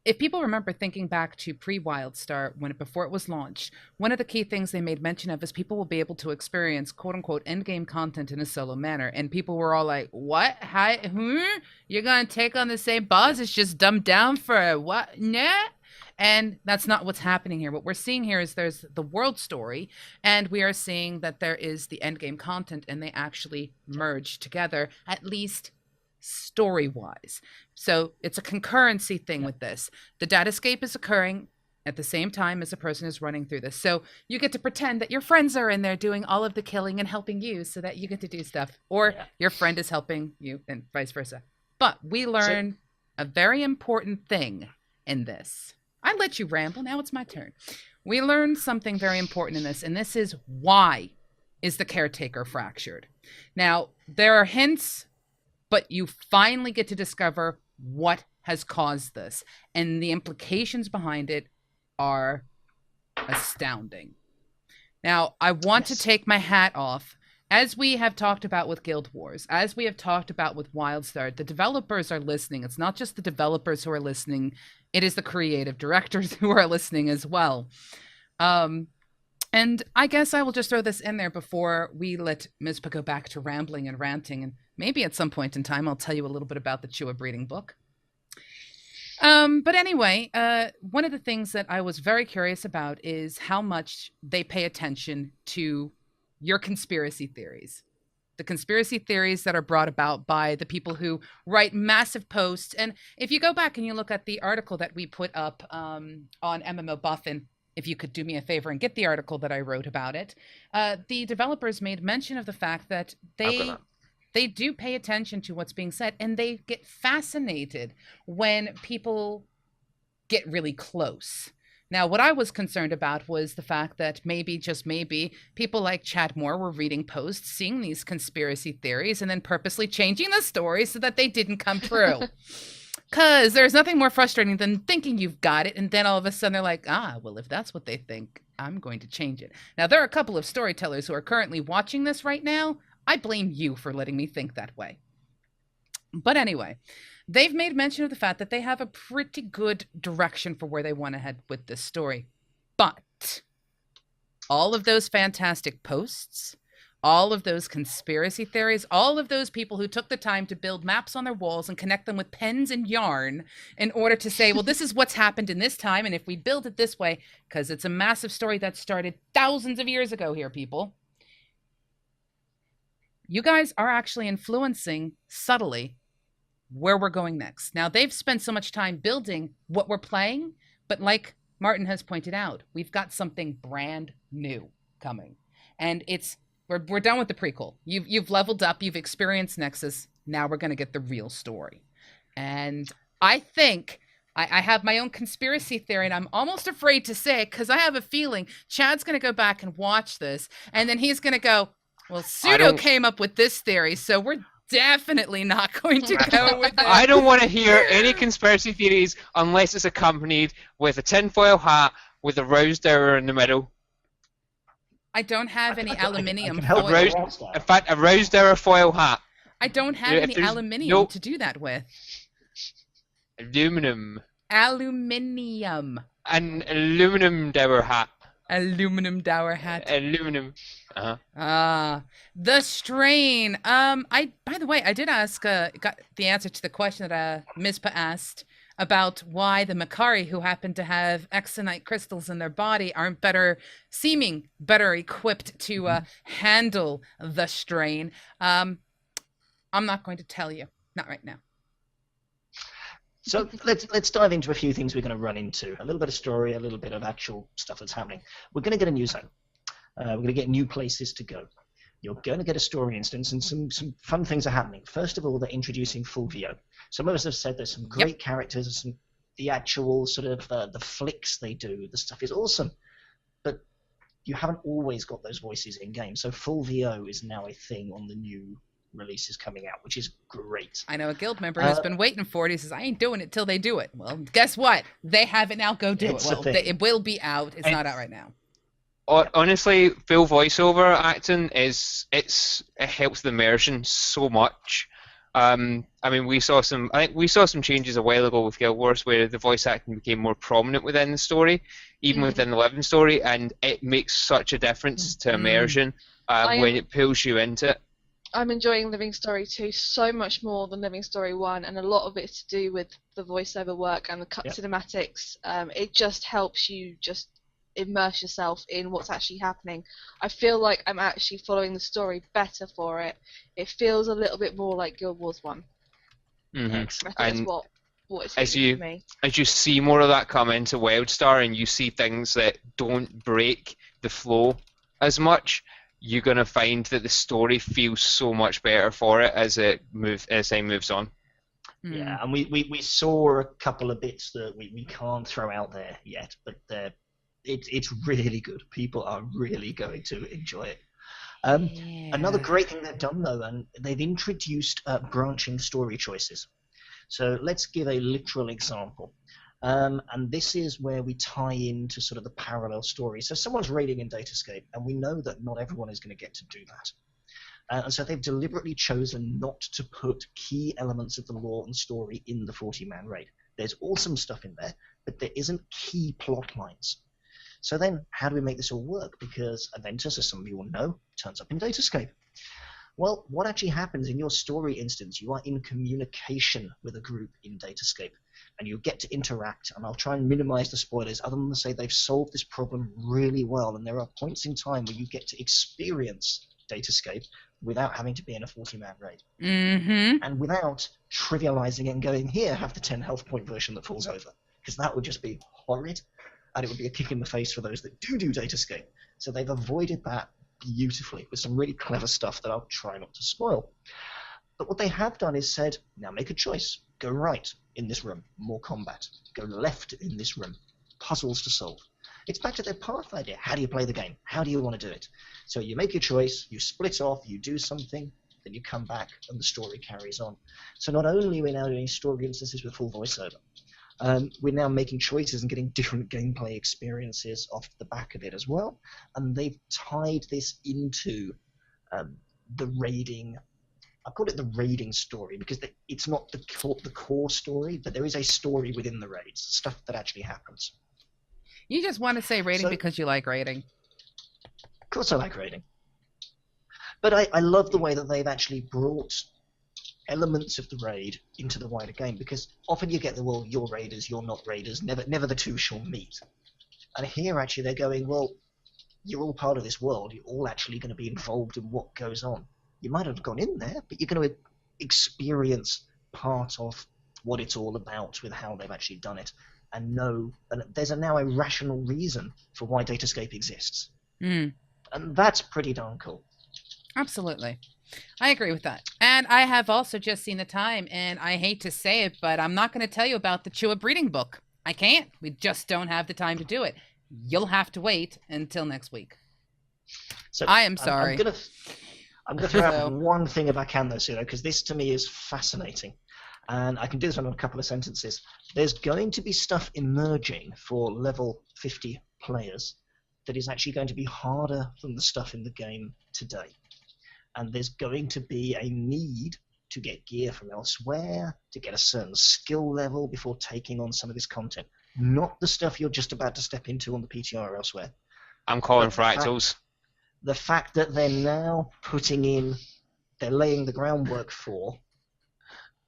If people remember thinking back to pre-WildStar, before it was launched, one of the key things they made mention of is people will be able to experience quote-unquote endgame content in a solo manner. And people were all like, what? How? You're going to take on the same boss? It's just dumbed down for what? Nah? And that's not what's happening here. What we're seeing here is there's the world story, and we are seeing that there is the endgame content, and they actually merge together, at least story-wise. So it's a concurrency thing with this. The datascape is occurring at the same time as a person is running through this. So you get to pretend that your friends are in there doing all of the killing and helping you so that you get to do stuff, or your friend is helping you and vice versa. But we learn a very important thing in this. I let you ramble. Now it's my turn. We learned something very important in this, and this is why is the caretaker fractured. Now, there are hints, but you finally get to discover what has caused this, and the implications behind it are astounding. Now, I want to take my hat off. As we have talked about with Guild Wars, as we have talked about with WildStar, the developers are listening. It's not just the developers who are listening. It is the creative directors who are listening as well. And I guess I will just throw this in there before we let Mizpah go back to rambling and ranting. And maybe at some point in time, I'll tell you a little bit about the Chua breeding book. But anyway, one of the things that I was very curious about is how much they pay attention to your conspiracy theories. The conspiracy theories that are brought about by the people who write massive posts. And if you go back and you look at the article that we put up on MMOBuff, and if you could do me a favor and get the article that I wrote about it, the developers made mention of the fact that they do pay attention to what's being said, and they get fascinated when people get really close. Now, what I was concerned about was the fact that maybe, just maybe, people like Chad Moore were reading posts, seeing these conspiracy theories, and then purposely changing the story so that they didn't come true. Because there's nothing more frustrating than thinking you've got it, and then all of a sudden they're like, well, if that's what they think, I'm going to change it. Now, there are a couple of storytellers who are currently watching this right now. I blame you for letting me think that way. But anyway, they've made mention of the fact that they have a pretty good direction for where they want to head with this story. But all of those fantastic posts, all of those conspiracy theories, all of those people who took the time to build maps on their walls and connect them with pens and yarn in order to say, well, this is what's happened in this time, and if we build it this way, because it's a massive story that started thousands of years ago here, people. You guys are actually influencing subtly where we're going next. Now, they've spent so much time building what we're playing, but like Martin has pointed out, we've got something brand new coming. And we're done with the prequel. You've leveled up, you've experienced Nexus. Now we're going to get the real story. And I think I have my own conspiracy theory, and I'm almost afraid to say it because I have a feeling Chad's going to go back and watch this, and then he's going to go, well, Pseudo came up with this theory, so we're definitely not going to go with it. I don't want to hear any conspiracy theories unless it's accompanied with a tinfoil hat with a rose dower in the middle. I don't have any aluminium foil. In fact, a rose dower foil hat. I don't have any aluminium to do that with. Aluminum. Aluminium. An aluminum dower hat. Aluminum dower hat. Aluminum. The strain. By the way, I did ask, got the answer to the question that Mizpah asked about why the Makari, who happen to have exonite crystals in their body, aren't better equipped to handle the strain. I'm not going to tell you. Not right now. So let's dive into a few things we're going to run into. A little bit of story, a little bit of actual stuff that's happening. We're going to get a new zone. We're going to get new places to go. You're going to get a story instance, and some fun things are happening. First of all, they're introducing full VO. Some of us have said there's some great characters, the actual sort of the flicks they do, the stuff is awesome. But you haven't always got those voices in game. So full VO is now a thing on the new releases coming out, which is great. I know a guild member who's been waiting for it. He says, I ain't doing it till they do it. Well, guess what? They have it now. Go do it. Well, it will be out. It's not out right now. Honestly, full voiceover acting it helps the immersion so much. I mean, we saw some changes a while ago with Guild Wars where the voice acting became more prominent within the story, even within the living story, and it makes such a difference to immersion when it pulls you into it. I'm enjoying Living Story 2 so much more than Living Story 1, and a lot of it's to do with the voiceover work and the cinematics. It just helps you just immerse yourself in what's actually happening. I feel like I'm actually following the story better for it. It feels a little bit more like Guild Wars 1. Mm-hmm. I think that's what what it's as feeling for me. As you see more of that come into WildStar, and you see things that don't break the flow as much, you're gonna find that the story feels so much better for it as time moves on. Yeah, and we saw a couple of bits that we can't throw out there yet, but it's really good. People are really going to enjoy it. Another great thing they've done, though, and they've introduced branching story choices. So let's give a literal example. And this is where we tie into sort of the parallel story. So someone's raiding in Datascape, and we know that not everyone is going to get to do that. And so they've deliberately chosen not to put key elements of the lore and story in the 40-man raid. There's awesome stuff in there, but there isn't key plot lines. So then, how do we make this all work? Because Aventus, as some of you will know, turns up in Datascape. Well, what actually happens in your story instance, you are in communication with a group in Datascape, and you get to interact, and I'll try and minimize the spoilers, other than to say they've solved this problem really well, and there are points in time where you get to experience Datascape without having to be in a 40-man raid. And without trivializing it and going, here, have the 10 health point version that falls over, because that would just be horrid, and it would be a kick in the face for those that do Datascape. So they've avoided that beautifully with some really clever stuff that I'll try not to spoil. But what they have done is said, now make a choice. Go right in this room, more combat. Go left in this room, puzzles to solve. It's back to their path idea. How do you play the game? How do you want to do it? So you make your choice, you split off, you do something, then you come back and the story carries on. So not only are we now doing story instances with full voiceover, we're now making choices and getting different gameplay experiences off the back of it as well. And they've tied this into the raiding. I call it the raiding story because it's not the core story, but there is a story within the raids, stuff that actually happens. You just want to say raiding because you like raiding. Of course I like raiding. But I love the way that they've actually brought elements of the raid into the wider game, because often you get well, you're raiders, you're not raiders, never the two shall meet. And here actually they're going, well, you're all part of this world, you're all actually going to be involved in what goes on. You might have gone in there, but you're going to experience part of what it's all about with how they've actually done it. And there's now a rational reason for why Datascape exists. And that's pretty darn cool. Absolutely. I agree with that. And I have also just seen the time, and I hate to say it, but I'm not going to tell you about the Chua breeding book. I can't. We just don't have the time to do it. You'll have to wait until next week. So I am sorry. I'm going to throw out one thing if I can, though, Pseudo, because this to me is fascinating. And I can do this in a couple of sentences. There's going to be stuff emerging for level 50 players that is actually going to be harder than the stuff in the game today. And there's going to be a need to get gear from elsewhere, to get a certain skill level before taking on some of this content. Not the stuff you're just about to step into on the PTR or elsewhere. I'm calling fractals. The fact that they're now they're laying the groundwork for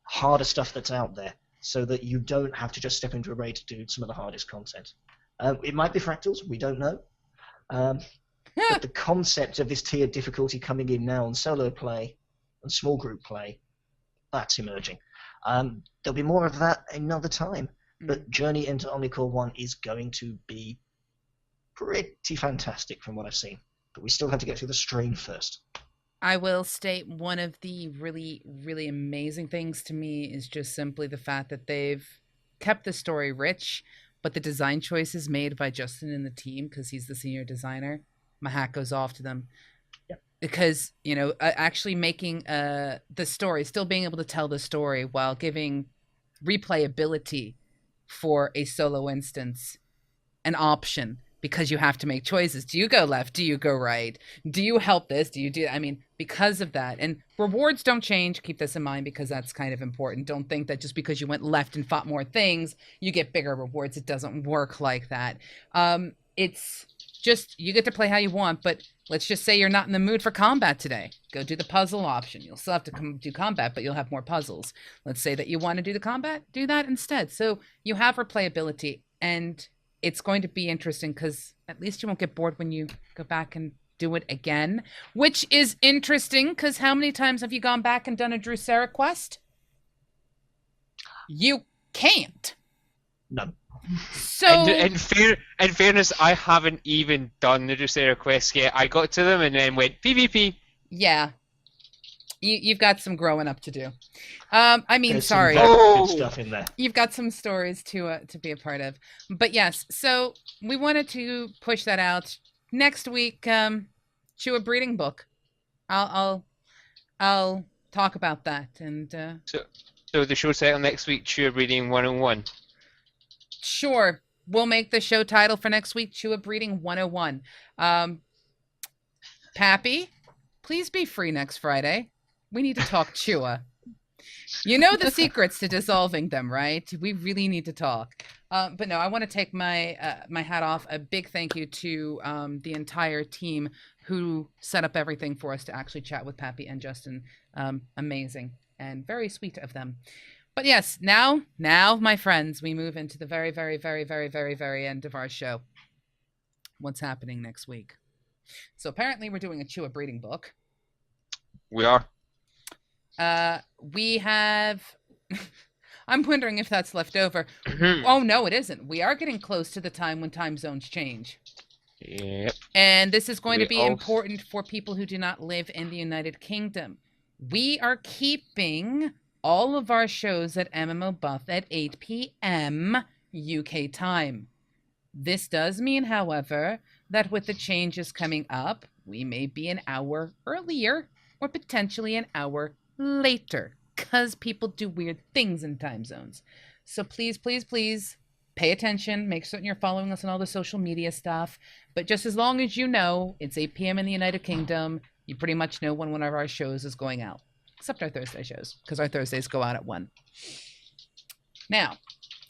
harder stuff that's out there, so that you don't have to just step into a raid to do some of the hardest content. It might be fractals, we don't know. But the concept of this tiered difficulty coming in now on solo play and small group play, that's emerging. There'll be more of that another time, but Journey into Omni-Core 1 is going to be pretty fantastic from what I've seen. But we still have to get through the strain first. I will state one of the really, really amazing things to me is just simply the fact that they've kept the story rich, but the design choices made by Justin and the team, because he's the senior designer, my hat goes off to them. Yep. Because, actually making the story, still being able to tell the story while giving replayability for a solo instance an option, because you have to make choices. Do you go left? Do you go right? Do you help this? Do you do, because of that. And rewards don't change. Keep this in mind, because that's kind of important. Don't think that just because you went left and fought more things, you get bigger rewards. It doesn't work like that. It's just, you get to play how you want, but let's just say you're not in the mood for combat today. Go do the puzzle option. You'll still have to do combat, but you'll have more puzzles. Let's say that you want to do the combat, do that instead. So you have replayability, and it's going to be interesting because at least you won't get bored when you go back and do it again, which is interesting because how many times have you gone back and done a Drusera quest? You can't. No. So in fairness, I haven't even done the JOSEY requests yet. I got to them and then went PvP. Yeah. You've got some growing up to do. I mean, There's sorry. some very good stuff in there. You've got some stories to be a part of. But yes, so we wanted to push that out. Next week, chua breeding book. I'll talk about that. And So the show title next week, Chua Breeding 101. Sure. We'll make the show title for next week, Chua Breeding 101. Pappy, please be free next Friday. We need to talk chua. You know the secrets to dissolving them, right? We really need to talk. But no, I want to take my my hat off. A big thank you to the entire team who set up everything for us to actually chat with Pappy and Justin. Amazing and very sweet of them. But yes, now, my friends, we move into the very, very, very, very, very, very end of our show. What's happening next week? So apparently we're doing a chua breeding book. We are. We have... I'm wondering if that's left over. Oh, no, it isn't. We are getting close to the time when time zones change. Yep. And this is going to be important for people who do not live in the United Kingdom. We are keeping all of our shows at MMOBuff at 8 p.m. UK time. This does mean, however, that with the changes coming up, we may be an hour earlier or potentially an hour later because people do weird things in time zones. So please, please, please pay attention. Make certain you're following us on all the social media stuff. But just as long as you know it's 8 p.m. in the United Kingdom, you pretty much know when one of our shows is going out. Except our Thursday shows, because our Thursdays go out at 1. Now,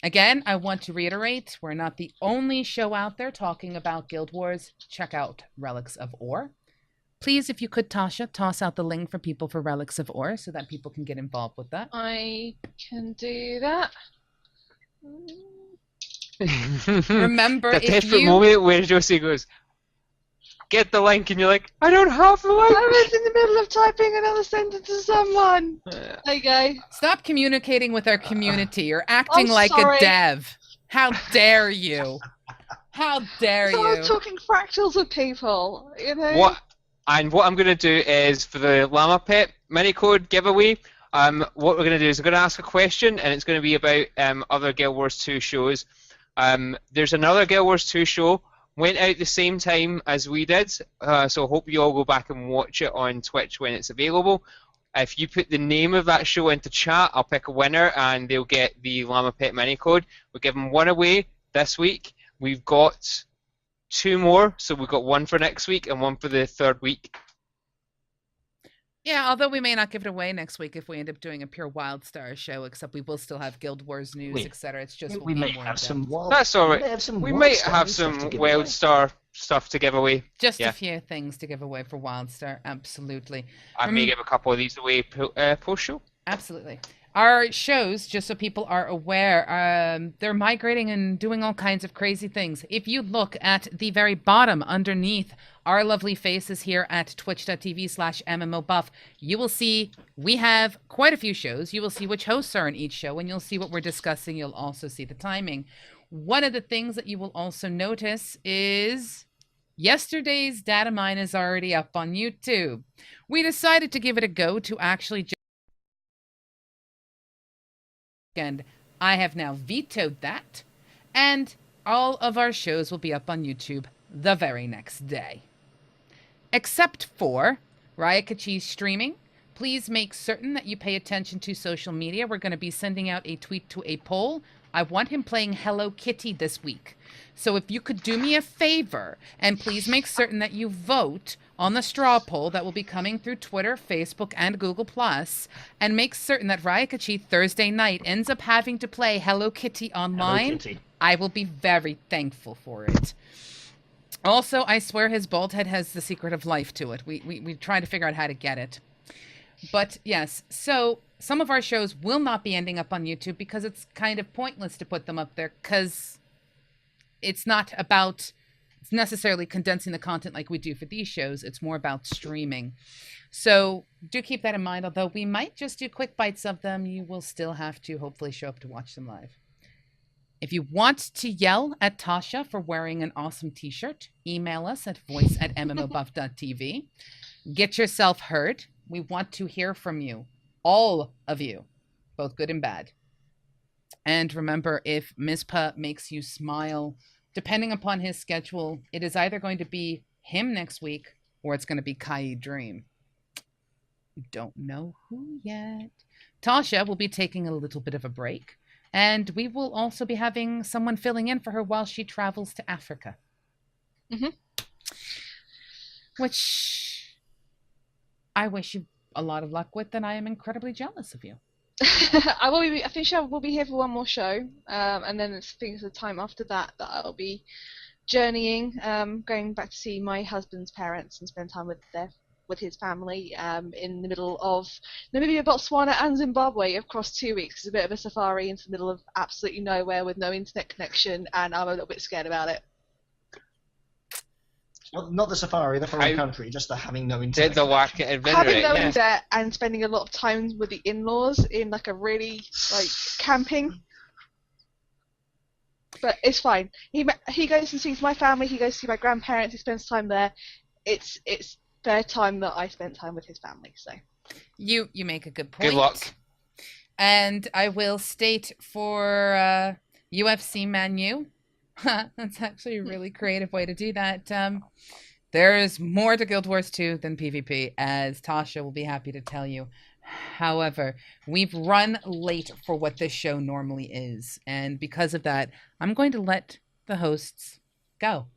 again, I want to reiterate, we're not the only show out there talking about Guild Wars. Check out Relics of Ore. Please, if you could, Tasha, toss out the link for people for Relics of Ore so that people can get involved with that. I can do that. Remember, the if desperate you... moment where JOSEY goes, get the link, and you're like, I don't have the link. I was in the middle of typing another sentence to someone. There you go. Stop communicating with our community. You're acting like sorry. a dev. How dare you? How dare So you? I was talking fractals with people, you know. What I'm going to do is for the Llama Pet mini code giveaway. What we're going to do is we're going to ask a question, and it's going to be about other Guild Wars 2 shows. There's another Guild Wars 2 show. Went out the same time as we did, so hope you all go back and watch it on Twitch when it's available. If you put the name of that show into chat, I'll pick a winner and they'll get the Llama Pet mini code. We're giving one away this week. We've got 2 more, so we've got 1 for next week and 1 for the 3rd week. Yeah, although we may not give it away next week if we end up doing a pure WildStar show, except we will still have Guild Wars news, etc. It's just we may have some wild. That's all right. We might have some WildStar stuff to give away. Just a few things to give away for WildStar, absolutely. I may give a couple of these away post-show. Absolutely. Our shows, just so people are aware, they're migrating and doing all kinds of crazy things. If you look at the very bottom underneath our lovely faces here at twitch.tv/MMOBuff, you will see we have quite a few shows. You will see which hosts are in each show, and you'll see what we're discussing. You'll also see the timing. One of the things that you will also notice is yesterday's data mine is already up on YouTube. We decided to give it a go to actually and I have now vetoed that, and all of our shows will be up on YouTube the very next day. Except for Ryakachi's streaming. Please make certain that you pay attention to social media. We're going to be sending out a tweet to a poll. I want him playing Hello Kitty this week. So if you could do me a favor, and please make certain that you vote on the straw poll that will be coming through Twitter, Facebook, and Google+, and make certain that Ryakachi Thursday night ends up having to play Hello Kitty online, Hello Kitty. I will be very thankful for it. Also, I swear his bald head has the secret of life to it. We try to figure out how to get it. But yes, so some of our shows will not be ending up on YouTube because it's kind of pointless to put them up there because it's not about necessarily condensing the content like we do for these shows. It's more about streaming. So do keep that in mind. Although we might just do quick bites of them, you will still have to hopefully show up to watch them live. If you want to yell at Tasha for wearing an awesome t-shirt, email us at voice@MMOBuff.TV. Get yourself heard. We want to hear from you. All of you. Both good and bad. And remember, if Mizpah makes you smile, depending upon his schedule, it is either going to be him next week or it's going to be Kai Dream. We don't know who yet. Tasha will be taking a little bit of a break. And we will also be having someone filling in for her while she travels to Africa. Mm-hmm. Which I wish you a lot of luck with, and I am incredibly jealous of you. I think I will be here for one more show, and then I think the time after that I'll be journeying, going back to see my husband's parents and spend time with his family in the middle of Namibia, Botswana and Zimbabwe across 2 weeks. It's a bit of a safari into the middle of absolutely nowhere with no internet connection, and I'm a little bit scared about it. Well, not the safari, the foreign country, just the having no internet. Having no internet and spending a lot of time with the in-laws in like a really camping. But it's fine. He goes and sees my family. He goes to see my grandparents. He spends time there. It's their time that I spent time with his family. So you make a good point. Good luck. And I will state for UFC Manu. That's actually a really creative way to do that. There's more to Guild Wars 2 than PvP, as Tasha will be happy to tell you. However, we've run late for what this show normally is, and because of that, I'm going to let the hosts go.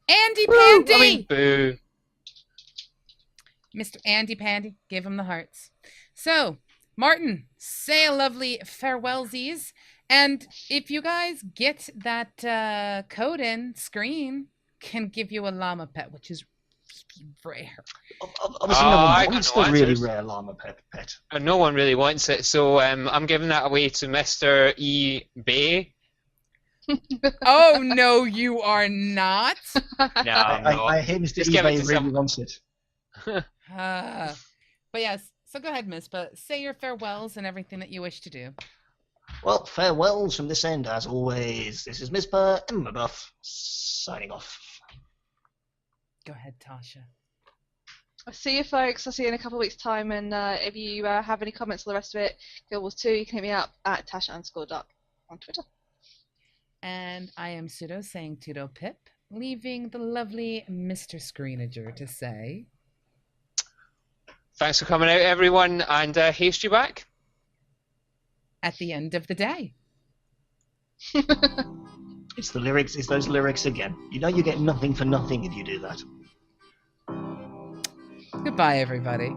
Andy Pandy! Boo. Mr. Andy Pandy, give him the hearts. So, Martin, say a lovely farewellsies. And if you guys get that code in, Screen can give you a llama pet, which is really rare. Obviously, no one wants the really rare llama pet. No one really wants it, so I'm giving that away to Mr. E. Bay. Oh, no, you are not. No, I hear Mr. eBay really wants it. But yes, so go ahead, Mizpah. Say your farewells and everything that you wish to do. Well, farewells from this end, as always. This is Mizpah, MMOBuff, signing off. Go ahead, Tasha. I'll see you, folks. I'll see you in a couple of weeks' time. And if you have any comments on the rest of it, Guild Wars 2, you can hit me up at Tasha_Dark on Twitter. And I am Pseudo saying Tudo Pip, leaving the lovely Mr. Screenager to say... Thanks for coming out, everyone, and haste you back. At the end of the day. It's the lyrics, it's those lyrics again. You know you get nothing for nothing if you do that. Goodbye, everybody.